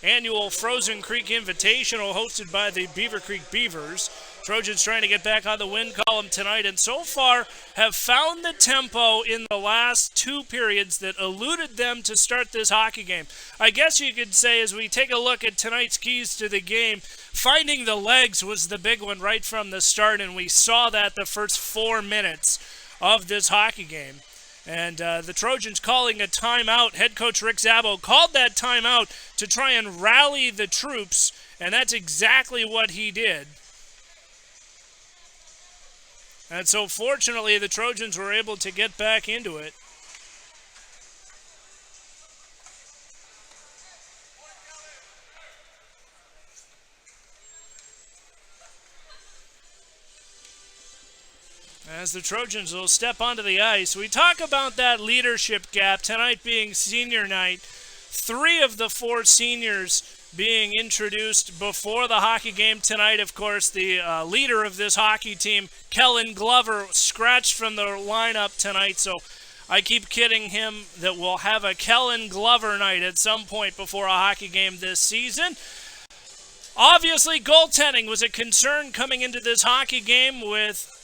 annual Frozen Creek Invitational hosted by the Beaver Creek Beavers. Trojans trying to get back on the win column tonight, and so far have found the tempo in the last 2 periods that eluded them to start this hockey game. I guess you could say, as we take a look at tonight's keys to the game, finding the legs was the big one right from the start, and we saw that the first 4 minutes of this hockey game. And the Trojans calling a timeout. Head coach Rick Szabo called that timeout to try and rally the troops, and that's exactly what he did. And so fortunately, the Trojans were able to get back into it. As the Trojans will step onto the ice, we talk about that leadership gap, tonight being senior night. 3 of the 4 seniors being introduced before the hockey game tonight. Of course, the leader of this hockey team, Kellen Glover, scratched from the lineup tonight, so I keep kidding him that we'll have a Kellen Glover night at some point before a hockey game this season. Obviously, goaltending was a concern coming into this hockey game, with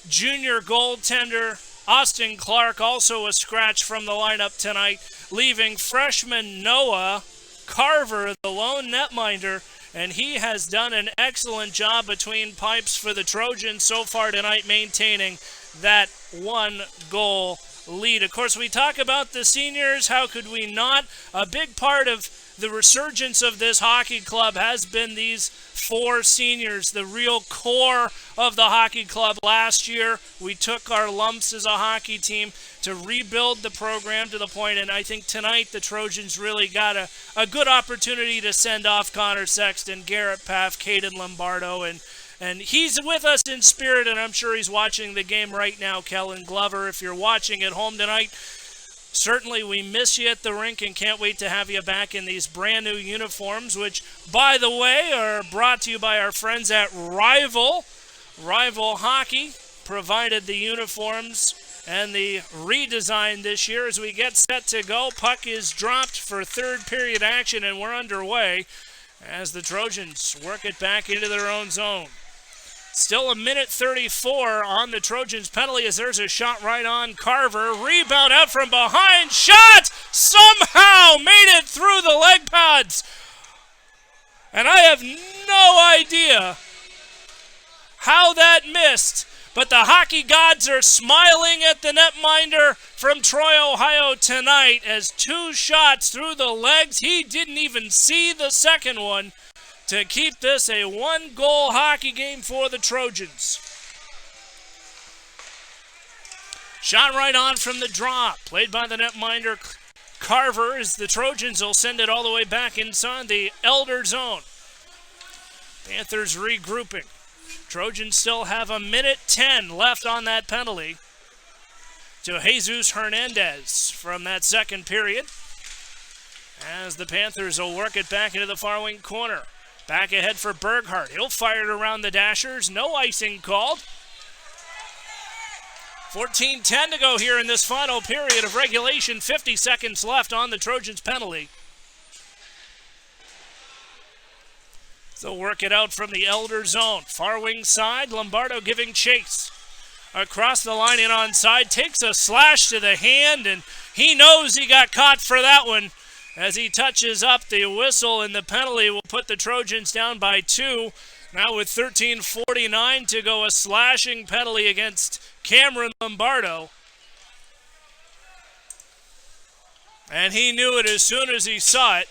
junior goaltender Austin Clark also a scratch from the lineup tonight, leaving freshman Noah Carver, the lone netminder, and he has done an excellent job between pipes for the Trojans so far tonight, maintaining that 1-goal lead. Of course, we talk about the seniors. How could we not? A big part of the resurgence of this hockey club has been these 4 seniors, the real core of the hockey club. Last year, we took our lumps as a hockey team to rebuild the program to the point, and I think tonight the Trojans really got a good opportunity to send off Connor Sexton, Garrett Paff, Caden Lombardo, and he's with us in spirit, and I'm sure he's watching the game right now. Kellen Glover, if you're watching at home tonight, certainly we miss you at the rink and can't wait to have you back in these brand new uniforms, which, by the way, are brought to you by our friends at Rival. Rival Hockey provided the uniforms and the redesign this year. As we get set to go, puck is dropped for 3rd period action, and we're underway as the Trojans work it back into their own zone. Still 1:34 on the Trojans' penalty, as there's a shot right on Carver. Rebound out from behind. Shot! Somehow made it through the leg pads. And I have no idea how that missed, but the hockey gods are smiling at the netminder from Troy, Ohio tonight, as 2 shots through the legs. He didn't even see the second one to keep this a 1-goal hockey game for the Trojans. Shot right on from the drop, played by the netminder Carver, as the Trojans will send it all the way back inside the Elder zone. Panthers regrouping. Trojans still have 1:10 left on that penalty to Jesus Hernandez from that second period, as the Panthers will work it back into the far wing corner. Back ahead for Berghardt. He'll fire it around the Dashers. No icing called. 14:10 to go here in this final period of regulation. 50 seconds left on the Trojans' penalty. They'll work it out from the Elder zone. Far wing side, Lombardo giving chase. Across the line and onside, takes a slash to the hand, and he knows he got caught for that one. As he touches up the whistle, and the penalty will put the Trojans down by 2. Now with 13:49 to go, a slashing penalty against Cameron Lombardo. And he knew it as soon as he saw it.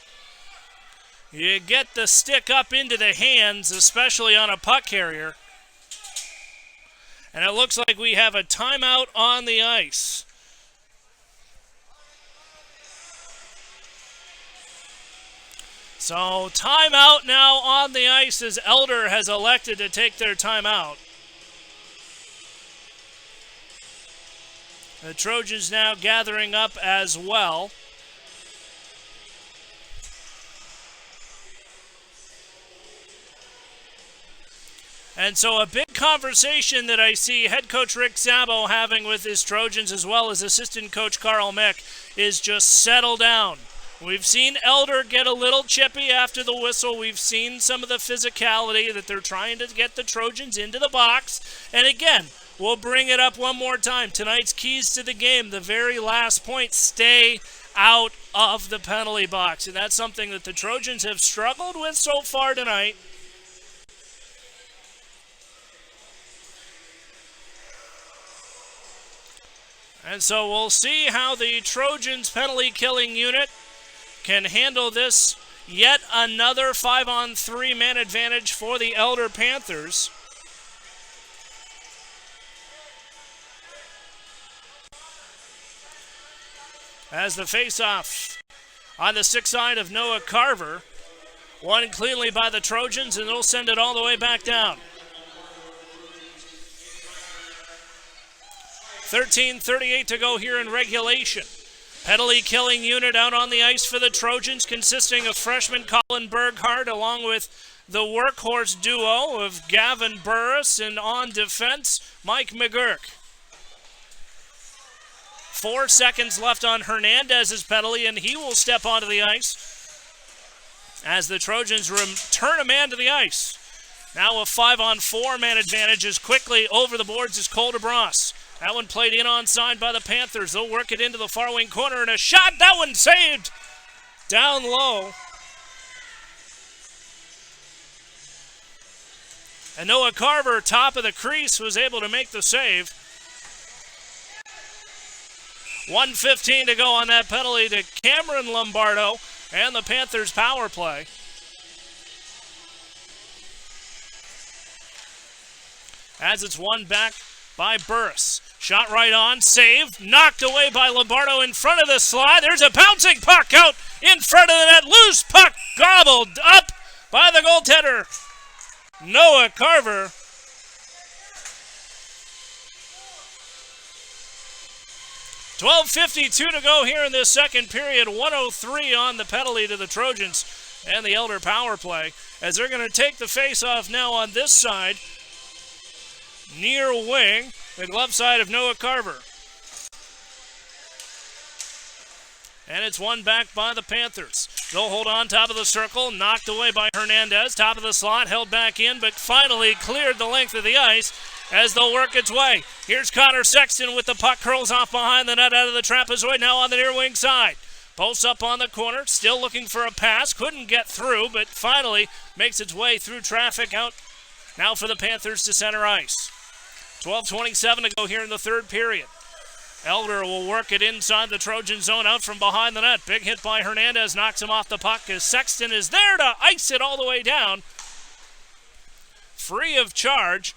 You get the stick up into the hands, especially on a puck carrier. And it looks like we have a timeout on the ice. So timeout now on the ice as Elder has elected to take their timeout. The Trojans now gathering up as well. And so a big conversation that I see head coach Rick Szabo having with his Trojans as well as assistant coach Carl Mick is just settle down. We've seen Elder get a little chippy after the whistle. We've seen some of the physicality that they're trying to get the Trojans into the box. And again, we'll bring it up one more time. Tonight's keys to the game, the very last point, stay out of the penalty box. And that's something that the Trojans have struggled with so far tonight. And so we'll see how the Trojans penalty killing unit can handle this. Yet another 5-on-3 man advantage for the Elder Panthers. As the face-off on the stick side of Noah Carver. Won cleanly by the Trojans, and they'll send it all the way back down. 13:38 to go here in regulation. Penalty killing unit out on the ice for the Trojans, consisting of freshman Colin Berghardt along with the workhorse duo of Gavin Burris, and on defense, Mike McGurk. 4 seconds left on Hernandez's penalty, and he will step onto the ice as the Trojans return a man to the ice. Now a 5-on-4 man advantage is quickly over the boards is Cole DeBras. That one played in onside by the Panthers. They'll work it into the far wing corner, and a shot. That one saved down low. And Noah Carver, top of the crease, was able to make the save. 1:15 to go on that penalty to Cameron Lombardo and the Panthers power play. As it's won back by Burris. Shot right on, saved, knocked away by Lombardo in front of the slot. There's a bouncing puck out in front of the net. Loose puck gobbled up by the goaltender, Noah Carver. $12:52 to go here in this second period. 1:03 on the penalty to the Trojans and the Elder power play, as they're going to take the face-off now on this side. Near wing, the glove side of Noah Carver. And it's won back by the Panthers. They'll hold on top of the circle, knocked away by Hernandez. Top of the slot, held back in, but finally cleared the length of the ice as they'll work its way. Here's Connor Sexton with the puck, curls off behind the net out of the trapezoid, now on the near wing side. Posts up on the corner, still looking for a pass. Couldn't get through, but finally makes its way through traffic out now for the Panthers to center ice. 12:27 to go here in the third period. Elder will work it inside the Trojan zone out from behind the net. Big hit by Hernandez, knocks him off the puck as Sexton is there to ice it all the way down. Free of charge.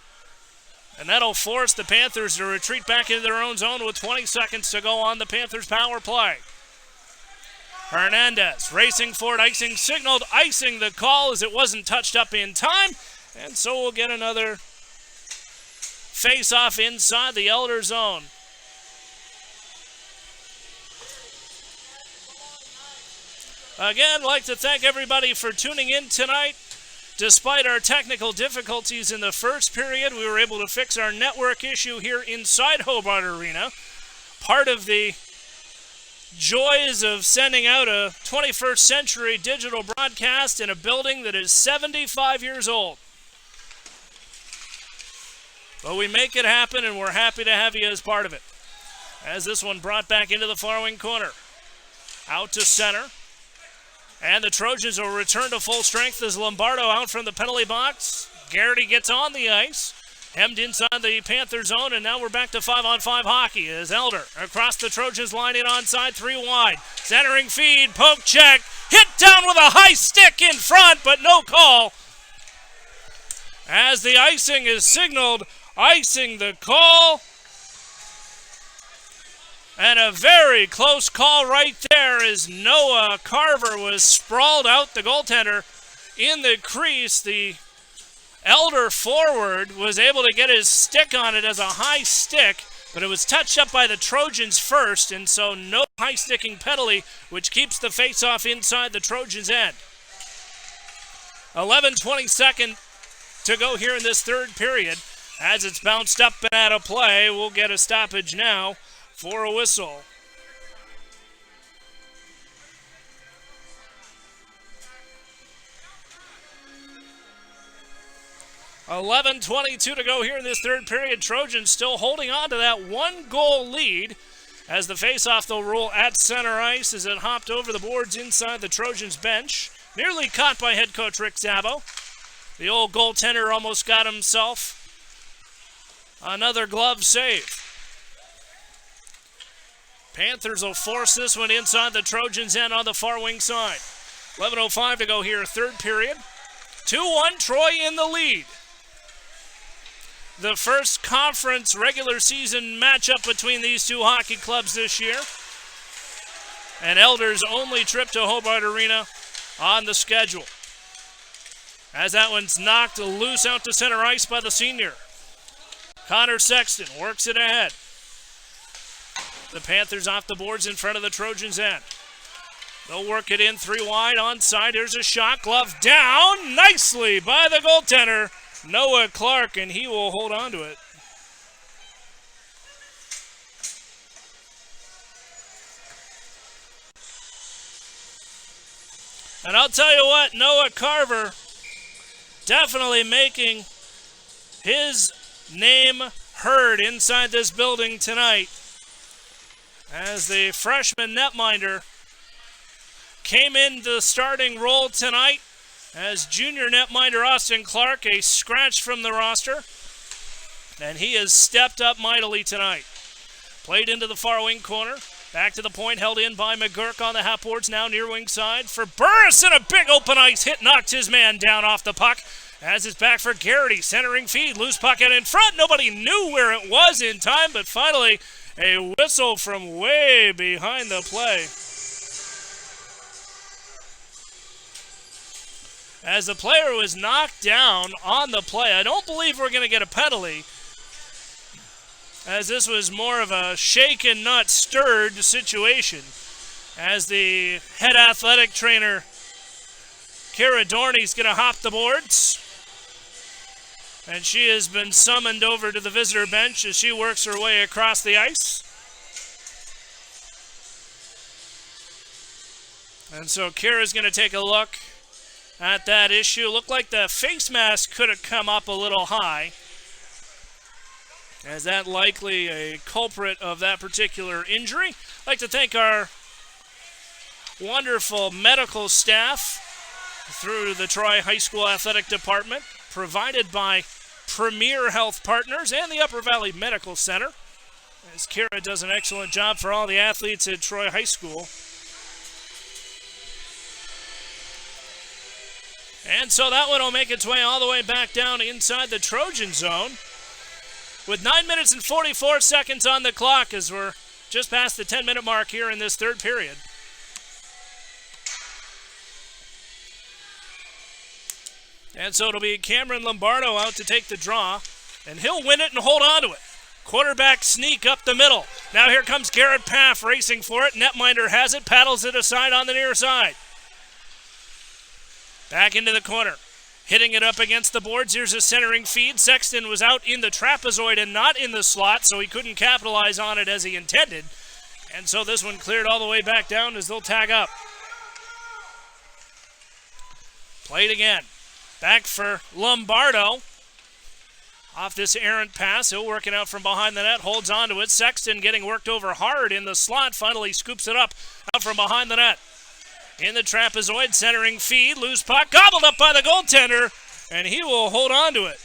And that'll force the Panthers to retreat back into their own zone with 20 seconds to go on the Panthers power play. Hernandez racing forward, icing signaled, icing the call as it wasn't touched up in time. And so we'll get another face-off inside the Elder zone. Again, I'd like to thank everybody for tuning in tonight. Despite our technical difficulties in the first period, we were able to fix our network issue here inside Hobart Arena. Part of the joys of sending out a 21st century digital broadcast in a building that is 75 years old. But we make it happen, and we're happy to have you as part of it. As this one brought back into the far wing corner. Out to center. And the Trojans will return to full strength as Lombardo out from the penalty box. Garrity gets on the ice. Hemmed inside the Panther zone, and now we're back to 5-on-5 hockey as Elder across the Trojans line in onside, 3 wide. Centering feed, poke check. Hit down with a high stick in front, but no call. As the icing is signaled, icing the call. And a very close call right there there as Noah Carver was sprawled out, the goaltender, in the crease. The Elder forward was able to get his stick on it as a high stick, but it was touched up by the Trojans first, and so no high sticking penalty, which keeps the face-off inside the Trojans' end. 11:22 to go here in this third period. As it's bounced up and out of play, we'll get a stoppage now for a whistle. $11:22 to go here in this third period. Trojans still holding on to that one-goal lead as the face-off, they'll roll at center ice as it hopped over the boards inside the Trojans bench. Nearly caught by head coach Rick Szabo. The old goaltender almost got himself another glove save. Panthers will force this one inside the Trojans' end on the far wing side. 11:05 to go here, third period. 2-1, Troy in the lead. The first conference regular season matchup between these two hockey clubs this year. And Elder's only trip to Hobart Arena on the schedule. As that one's knocked loose out to center ice by the senior. Connor Sexton works it ahead. The Panthers off the boards in front of the Trojans' end. They'll work it in 3 wide onside. Here's a shot, glove down nicely by the goaltender, Noah Clark, and he will hold on to it. And I'll tell you what, Noah Carver definitely making his name heard inside this building tonight as the freshman netminder came into the starting role tonight as junior netminder Austin Clark, a scratch from the roster, and he has stepped up mightily tonight. Played into the far wing corner, back to the point, held in by McGurk on the half boards, now near wing side for Burris, and a big open ice hit knocked his man down off the puck. As it's back for Garrity, centering feed, loose puck out in front. Nobody knew where it was in time, but finally a whistle from way behind the play. As the player was knocked down on the play, I don't believe we're going to get a penalty, as this was more of a shaken, not stirred situation, as the head athletic trainer, Kara Dorney's going to hop the boards. And she has been summoned over to the visitor bench as she works her way across the ice. And so Kara's going to take a look at that issue. Looked like the face mask could have come up a little high, as that likely a culprit of that particular injury. I'd like to thank our wonderful medical staff through the Troy High School Athletic Department, provided by Premier Health Partners and the Upper Valley Medical Center, as Kara does an excellent job for all the athletes at Troy High School. And so that one will make its way all the way back down inside the Trojan zone with 9 minutes and 44 seconds on the clock as we're just past the 10-minute mark here in this third period. And so it'll be Cameron Lombardo out to take the draw, and he'll win it and hold on to it. Quarterback sneak up the middle. Now here comes Garrett Paff racing for it. Netminder has it, paddles it aside on the near side. Back into the corner. Hitting it up against the boards. Here's a centering feed. Sexton was out in the trapezoid and not in the slot, so he couldn't capitalize on it as he intended. And so this one cleared all the way back down as they'll tag up. Played again. Back for Lombardo. Off this errant pass. He'll work it out from behind the net. Holds on to it. Sexton getting worked over hard in the slot. Finally scoops it up out from behind the net. In the trapezoid, centering feed. Loose puck. Gobbled up by the goaltender. And he will hold on to it.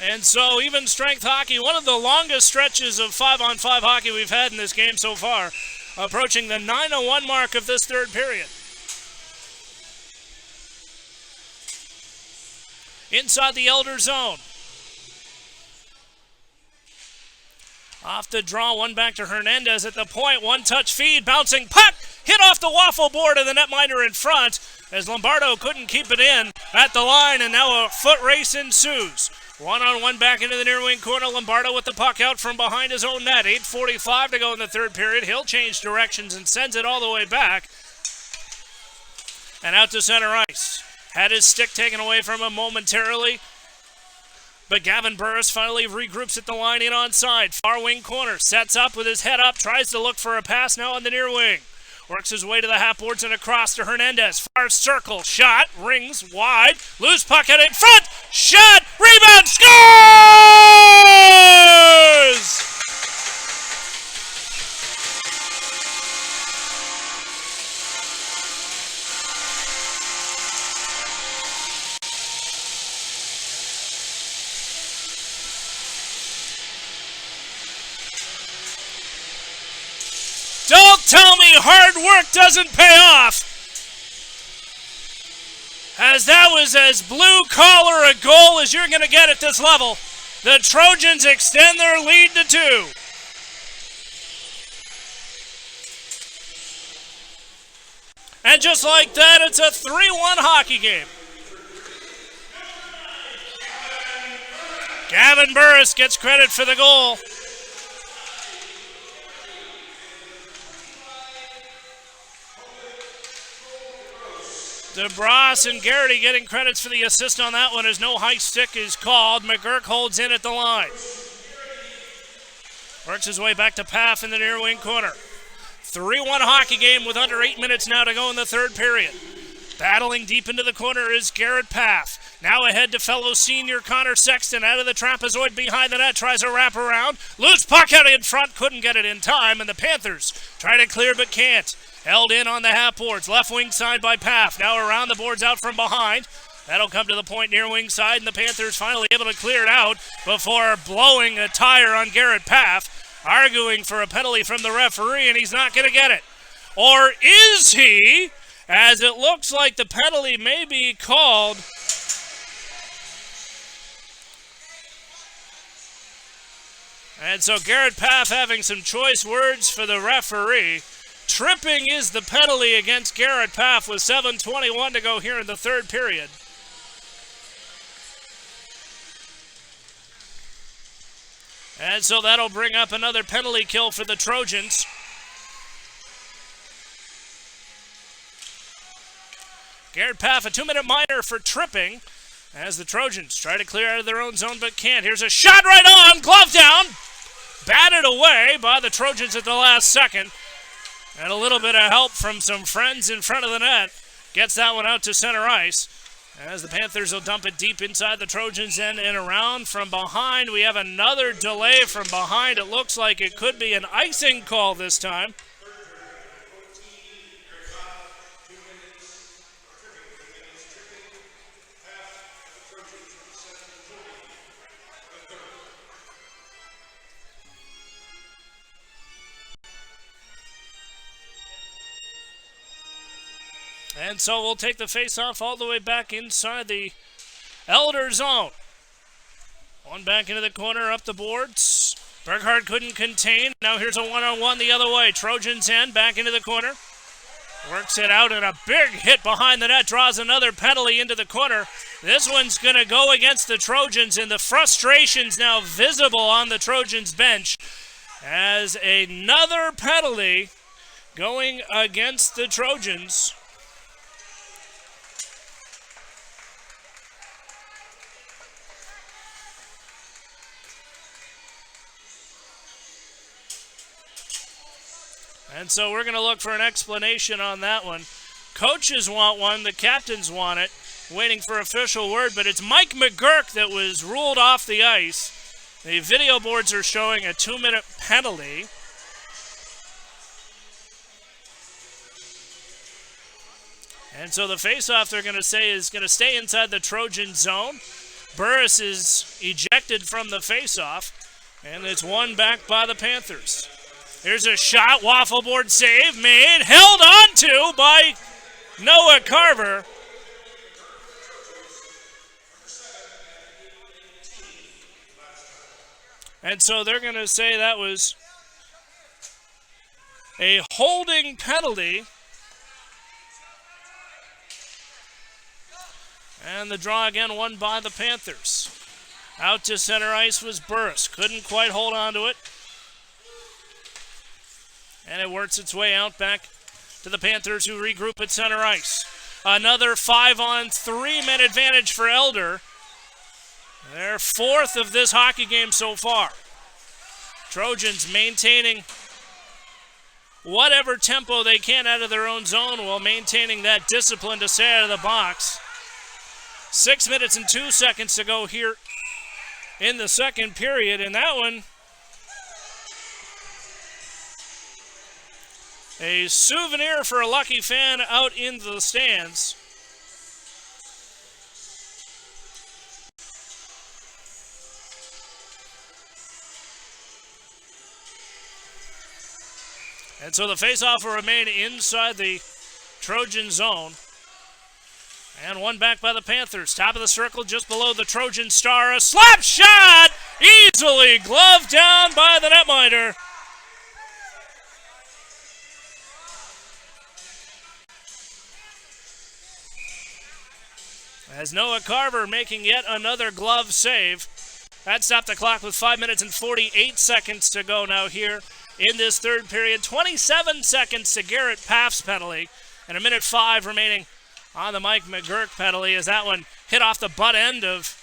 And so even strength hockey, one of the longest stretches of 5-on-5 hockey we've had in this game so far, approaching the 9:01 mark of this third period. inside the Elder zone. Off the draw, one back to Hernandez at the point. One-touch feed, bouncing puck, hit off the waffle board of the netminder in front as Lombardo couldn't keep it in at the line, and now a foot race ensues. One-on-one back into the near wing corner. Lombardo with the puck out from behind his own net. 8:45 to go in the third period. He'll change directions and sends it all the way back and out to center ice. Had his stick taken away from him momentarily, but Gavin Burris finally regroups at the line in onside. Far wing corner, sets up with his head up, tries to look for a pass now on the near wing. Works his way to the half boards and across to Hernandez. Far circle, shot, rings wide, loose puck out in front, shot, rebound, scores! Don't tell me hard work doesn't pay off, as that was as blue-collar a goal as you're going to get at this level. The Trojans extend their lead to 2. And just like that, it's a 3-1 hockey game. Gavin Burris gets credit for the goal. DeBras and Garrity getting credits for the assist on that one as no high stick is called. McGurk holds in at the line. Works his way back to Paff in the near wing corner. 3-1 hockey game with under 8 minutes now to go in the third period. Battling deep into the corner is Garrett Paff. Now ahead to fellow senior Connor Sexton out of the trapezoid behind the net. Tries a wraparound. Loose puck out in front. Couldn't get it in time. And the Panthers try to clear but can't. Held in on the half boards. Left wing side by Paff. Now around the boards out from behind. That'll come to the point near wing side. And the Panthers finally able to clear it out before blowing a tire on Garrett Paff. Arguing for a penalty from the referee. And he's not going to get it. Or is he? As it looks like the penalty may be called. And so Garrett Paff having some choice words for the referee. Tripping is the penalty against Garrett Paff with 7:21 to go here in the third period. And so that'll bring up another penalty kill for the Trojans. Garrett Paff, a 2-minute minor for tripping as the Trojans try to clear out of their own zone but can't. Here's a shot right on, glove down. Batted away by the Trojans at the last second. And a little bit of help from some friends in front of the net. Gets that one out to center ice. As the Panthers will dump it deep inside the Trojans end and around from behind. We have another delay from behind. It looks like it could be an icing call this time. And so we'll take the face-off all the way back inside the Elder zone. One back into the corner, up the boards. Berghardt couldn't contain. Now here's a one-on-one the other way. Trojans end, back into the corner. Works it out, and a big hit behind the net. Draws another penalty into the corner. This one's going to go against the Trojans, and the frustration's now visible on the Trojans bench as another penalty going against the Trojans. And so we're going to look for an explanation on that one. Coaches want one. The captains want it. Waiting for official word, but it's Mike McGurk that was ruled off the ice. The video boards are showing a 2-minute penalty. And so the face-off they're going to say is going to stay inside the Trojan zone. Burris is ejected from the face-off, and it's won back by the Panthers. Here's a shot, waffle board save made, held on to by Noah Carver. And so they're going to say that was a holding penalty. And the draw again won by the Panthers. Out to center ice was Burris. Couldn't quite hold on to it. And it works its way out back to the Panthers, who regroup at center ice. Another 5-on-3 men advantage for Elder. Their fourth of this hockey game so far. Trojans maintaining whatever tempo they can out of their own zone while maintaining that discipline to stay out of the box. 6 minutes and 2 seconds to go here in the second period, and that one, a souvenir for a lucky fan out in the stands. And so the faceoff will remain inside the Trojan zone. And one back by the Panthers. Top of the circle just below the Trojan star. A slap shot! Easily gloved down by the netminder. As Noah Carver making yet another glove save. That stopped the clock with 5 minutes and 48 seconds to go now here in this third period. 27 seconds to Garrett Paff's penalty. And 1:05 remaining on the Mike McGurk penalty as that one hit off the butt end of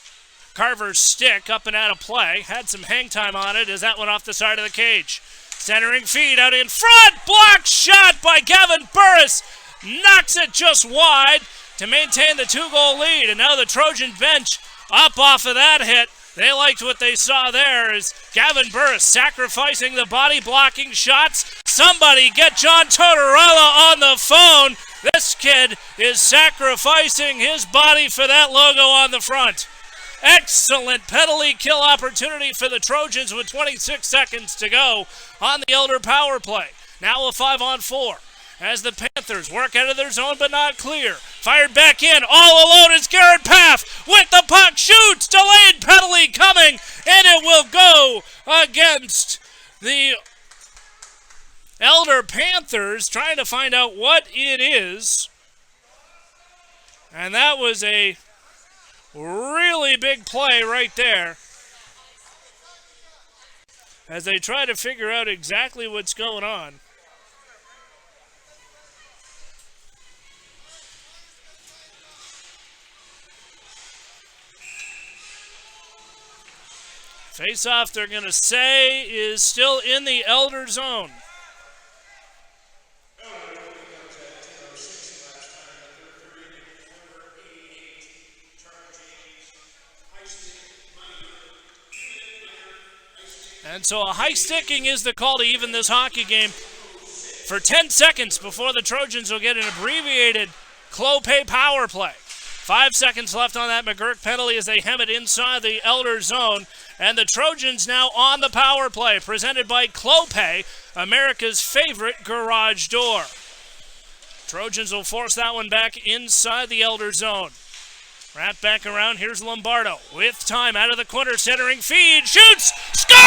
Carver's stick up and out of play. Had some hang time on it as that went off the side of the cage. Centering feed out in front. Block shot by Gavin Burris. Knocks it just wide to maintain the 2-goal lead. And now the Trojan bench up off of that hit. They liked what they saw there as Gavin Burris sacrificing the body blocking shots. Somebody get John Tortorella on the phone. This kid is sacrificing his body for that logo on the front. Excellent penalty kill opportunity for the Trojans with 26 seconds to go on the Elder power play. Now a 5-on-4 as the Panthers work out of their zone but not clear. Fired back in. All alone is Garrett Paff with the puck. Shoots. Delayed penalty coming. And it will go against the Elder Panthers, trying to find out what it is. And that was a really big play right there as they try to figure out exactly what's going on. Face-off, they're going to say, is still in the Elder zone. And so a high sticking is the call to even this hockey game for 10 seconds before the Trojans will get an abbreviated Clopay power play. 5 seconds left on that McGurk penalty as they hem it inside the Elder zone. And the Trojans now on the power play, presented by Clopay, America's favorite garage door. Trojans will force that one back inside the Elder zone. Wrap back around, here's Lombardo with time out of the corner, centering feed, shoots, scores!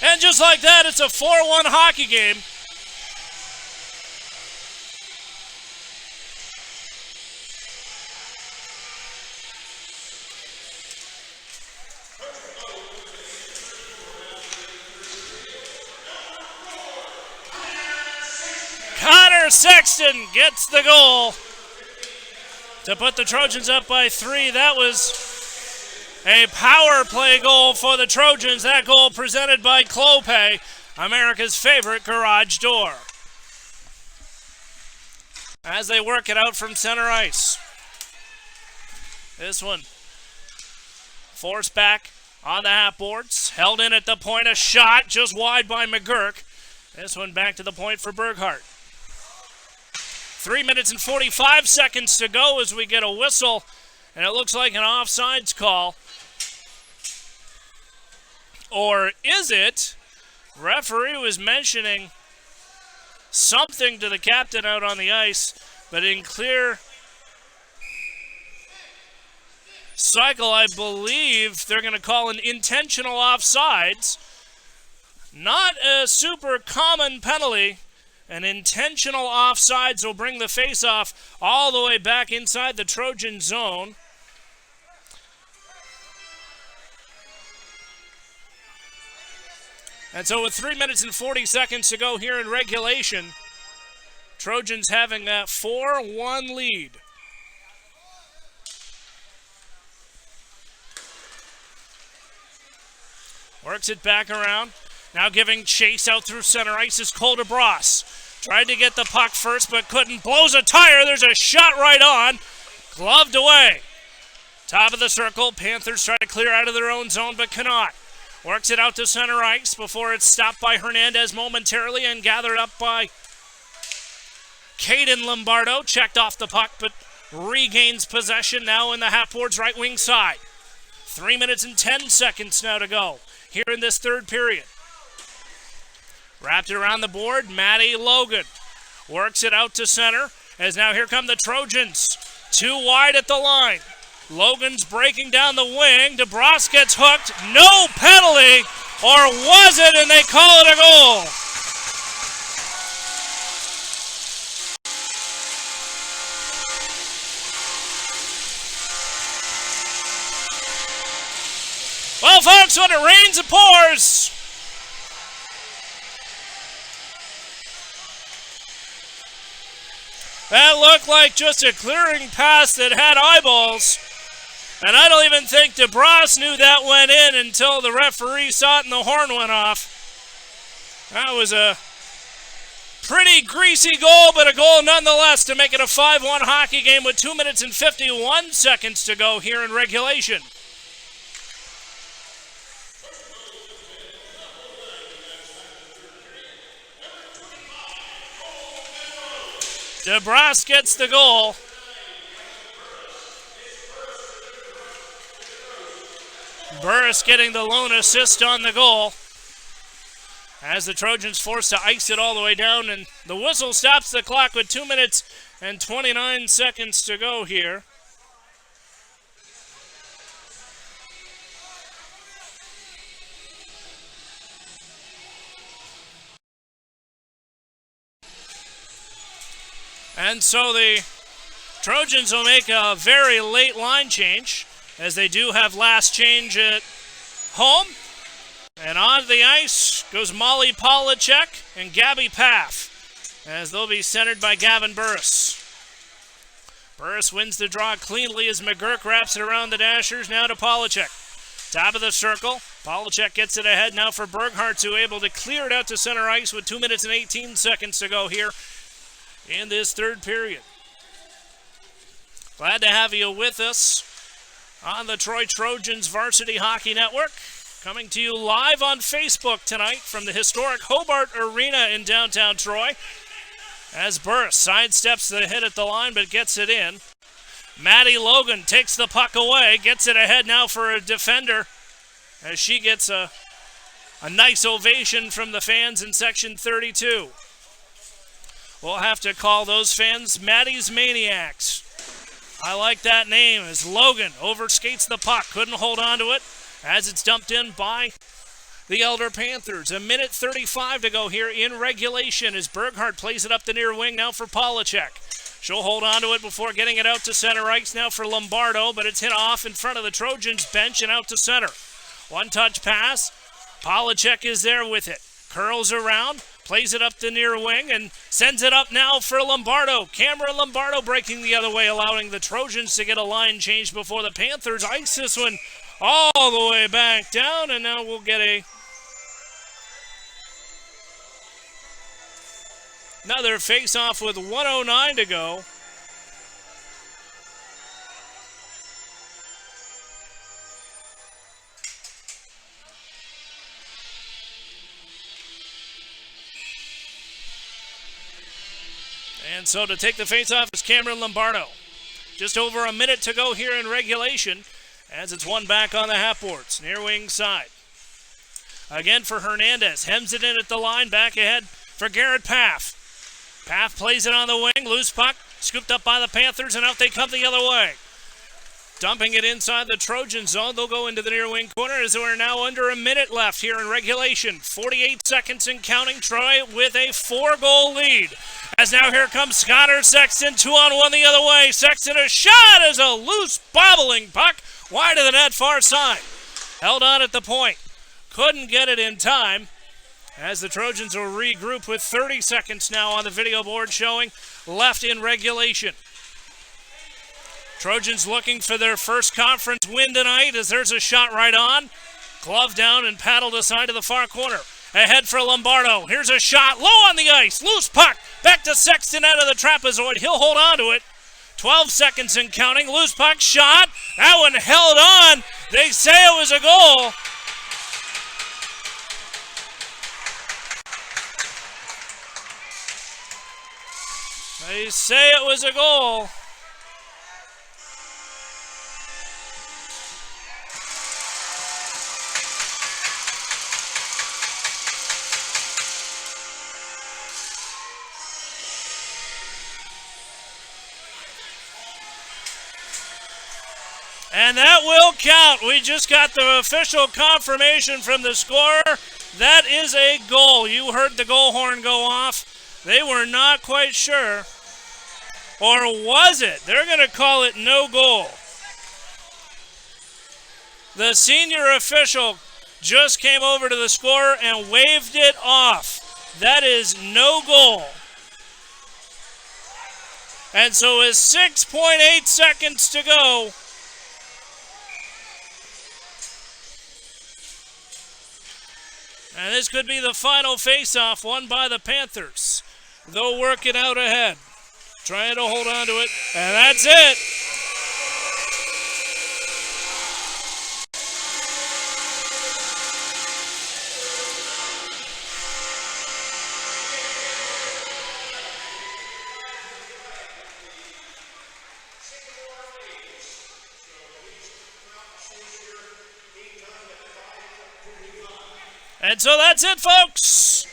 And just like that, it's a 4-1 hockey game. Connor Sexton gets the goal to put the Trojans up by 3. That was a power play goal for the Trojans. That goal presented by Clopay, America's favorite garage door. As they work it out from center ice. This one forced back on the half boards. Held in at the point. A shot just wide by McGurk. This one back to the point for Burghardt. 3 minutes and 45 seconds to go as we get a whistle, and it looks like an offsides call. Or is it? Referee was mentioning something to the captain out on the ice, but in clear cycle, I believe they're going to call an intentional offsides. Not a super common penalty. An intentional offsides will bring the face-off all the way back inside the Trojan zone. And so with 3 minutes and 40 seconds to go here in regulation, Trojans having that 4-1 lead. Works it back around. Now giving chase out through center ice is Cole DeBras. Tried to get the puck first, but couldn't. Blows a tire. There's a shot right on. Gloved away. Top of the circle. Panthers try to clear out of their own zone, but cannot. Works it out to center ice before it's stopped by Hernandez momentarily and gathered up by Caden Lombardo. Checked off the puck, but regains possession now in the half-board's right wing side. 3 minutes and 10 seconds now to go here in this third period. Wrapped it around the board, Matty Logan works it out to center, as now here come the Trojans. Too wide at the line. Logan's breaking down the wing. DeBras gets hooked. No penalty, or was it, and they call it a goal. Well, folks, when it rains, it pours. That looked like just a clearing pass that had eyeballs. And I don't even think DeBras knew that went in until the referee saw it and the horn went off. That was a pretty greasy goal, but a goal nonetheless to make it a 5-1 hockey game with 2 minutes and 51 seconds to go here in regulation. DeBras gets the goal. Burris getting the lone assist on the goal. As the Trojans forced to ice it all the way down, and the whistle stops the clock with 2 minutes and 29 seconds to go here. And so the Trojans will make a very late line change, as they do have last change at home. And on the ice goes Molly Polacek and Gabby Paff, as they'll be centered by Gavin Burris. Burris wins the draw cleanly as McGurk wraps it around the Dashers, now to Polacek. Top of the circle, Polacek gets it ahead now for Burghardt, who able to clear it out to center ice with 2 minutes and 18 seconds to go here in this third period. Glad to have you with us on the Troy Trojans Varsity Hockey Network. Coming to you live on Facebook tonight from the historic Hobart Arena in downtown Troy. As Burris sidesteps the hit at the line but gets it in. Maddie Logan takes the puck away, gets it ahead now for a defender as she gets a nice ovation from the fans in section 32. We'll have to call those fans Maddie's Maniacs. I like that name as Logan overskates the puck, couldn't hold on to it as it's dumped in by the Elder Panthers. 1 minute 35 to go here in regulation as Burghardt plays it up the near wing now for Polacek. She'll hold on to it before getting it out to center ice now for Lombardo, but it's hit off in front of the Trojans bench and out to center. One-touch pass. Polacek is there with it. Curls around, plays it up the near wing, and sends it up now for Lombardo. Cameron Lombardo breaking the other way, allowing the Trojans to get a line change before the Panthers ice this one all the way back down, and now we'll get another face-off with 1:09 to go. And so to take the face-off is Cameron Lombardo. Just over a minute to go here in regulation as it's one back on the half-boards, near wing side. Again for Hernandez. Hems it in at the line. Back ahead for Garrett Paff. Paff plays it on the wing. Loose puck. Scooped up by the Panthers, and out they come the other way. Dumping it inside the Trojan zone. They'll go into the near wing corner as we're now under a minute left here in regulation. 48 seconds and counting. Troy with a 4-goal lead. As now here comes Scotter Sexton. 2-on-1 the other way. Sexton a shot as a loose bobbling puck. Wide of the net far side. Held on at the point. Couldn't get it in time. As the Trojans will regroup with 30 seconds now on the video board showing left in regulation. Trojans looking for their first conference win tonight as there's a shot right on. Glove down and paddled aside to the far corner. Ahead for Lombardo. Here's a shot low on the ice. Loose puck. Back to Sexton out of the trapezoid. He'll hold on to it. 12 seconds and counting. Loose puck shot. That one held on. They say it was a goal. They say it was a goal. And that will count. We just got the official confirmation from the scorer. That is a goal. You heard the goal horn go off. They were not quite sure. Or was it? They're going to call it no goal. The senior official just came over to the scorer and waved it off. That is no goal. And so with 6.8 seconds to go, and this could be the final face-off won by the Panthers. They'll work it out ahead. Trying to hold on to it, and that's it. And so that's it, folks.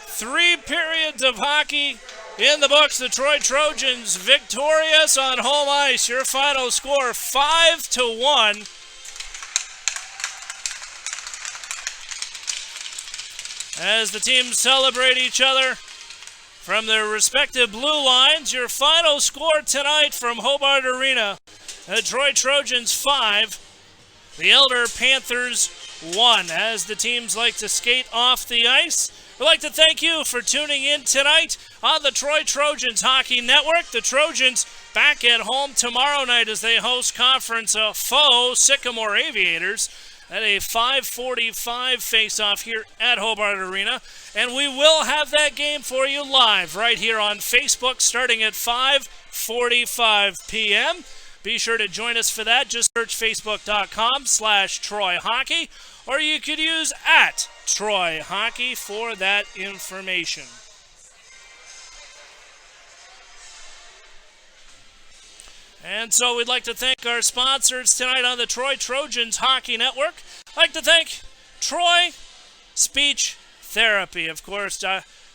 3 periods of hockey in the books. The Troy Trojans victorious on home ice. Your final score 5-1. As the teams celebrate each other from their respective blue lines, your final score tonight from Hobart Arena. The Troy Trojans 5, the Elder Panthers 1. As the teams like to skate off the ice, we'd like to thank you for tuning in tonight on the Troy Trojans Hockey Network. The Trojans back at home tomorrow night as they host conference foe Sycamore Aviators at a 5:45 face-off here at Hobart Arena. And we will have that game for you live right here on Facebook starting at 5:45 p.m. Be sure to join us for that. Just search facebook.com/Troy Hockey, or you could use @Troy Hockey for that information. And so we'd like to thank our sponsors tonight on the Troy Trojans Hockey Network. I'd like to thank Troy Speech Therapy. Of course,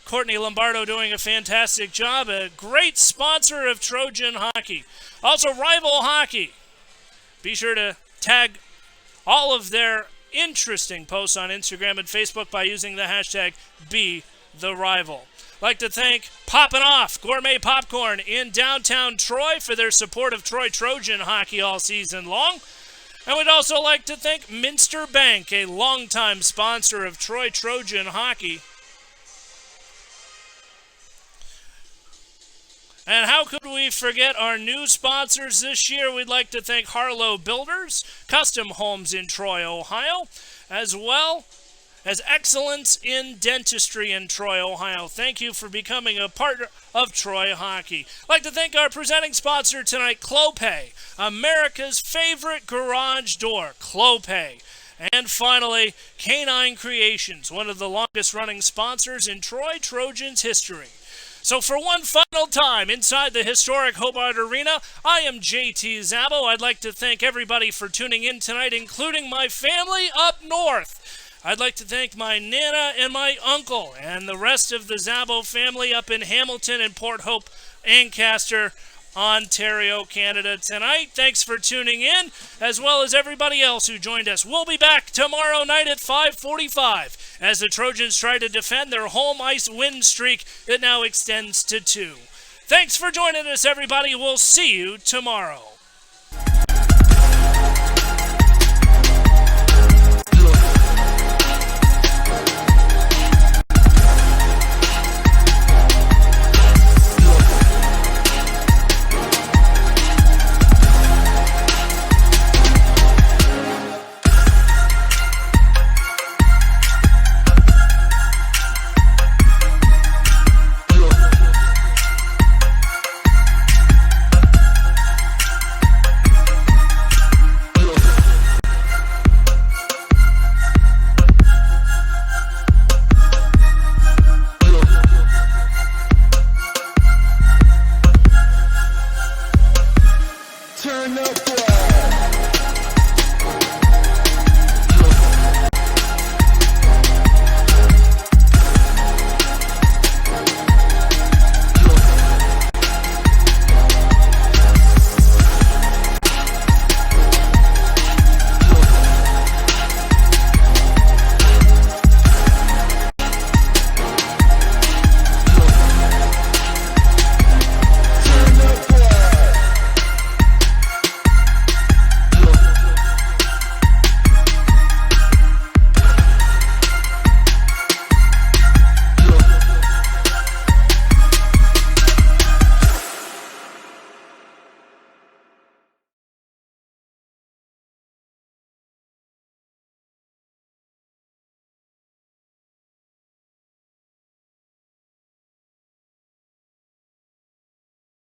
Courtney Lombardo doing a fantastic job. A great sponsor of Trojan Hockey. Also, Rival Hockey. Be sure to tag all of their interesting posts on Instagram and Facebook by using the hashtag #BeTheRival. I'd like to thank Poppin' Off Gourmet Popcorn in downtown Troy for their support of Troy Trojan hockey all season long. And we'd also like to thank Minster Bank, a longtime sponsor of Troy Trojan hockey. And how could we forget our new sponsors this year? We'd like to thank Harlow Builders, Custom Homes in Troy, Ohio, as well as Excellence in Dentistry in Troy, Ohio. Thank you for becoming a partner of Troy Hockey. I'd like to thank our presenting sponsor tonight, Clopay, America's favorite garage door, Clopay. And finally, Canine Creations, one of the longest running sponsors in Troy Trojans history. So for one final time inside the historic Hobart Arena, I am JT Szabo. I'd like to thank everybody for tuning in tonight, including my family up north. I'd like to thank my Nana and my uncle and the rest of the Szabo family up in Hamilton and Port Hope, Ancaster, Ontario, Canada tonight. Thanks for tuning in, as well as everybody else who joined us. We'll be back tomorrow night at 5:45 as the Trojans try to defend their home ice win streak that now extends to 2. Thanks for joining us, everybody. We'll see you tomorrow.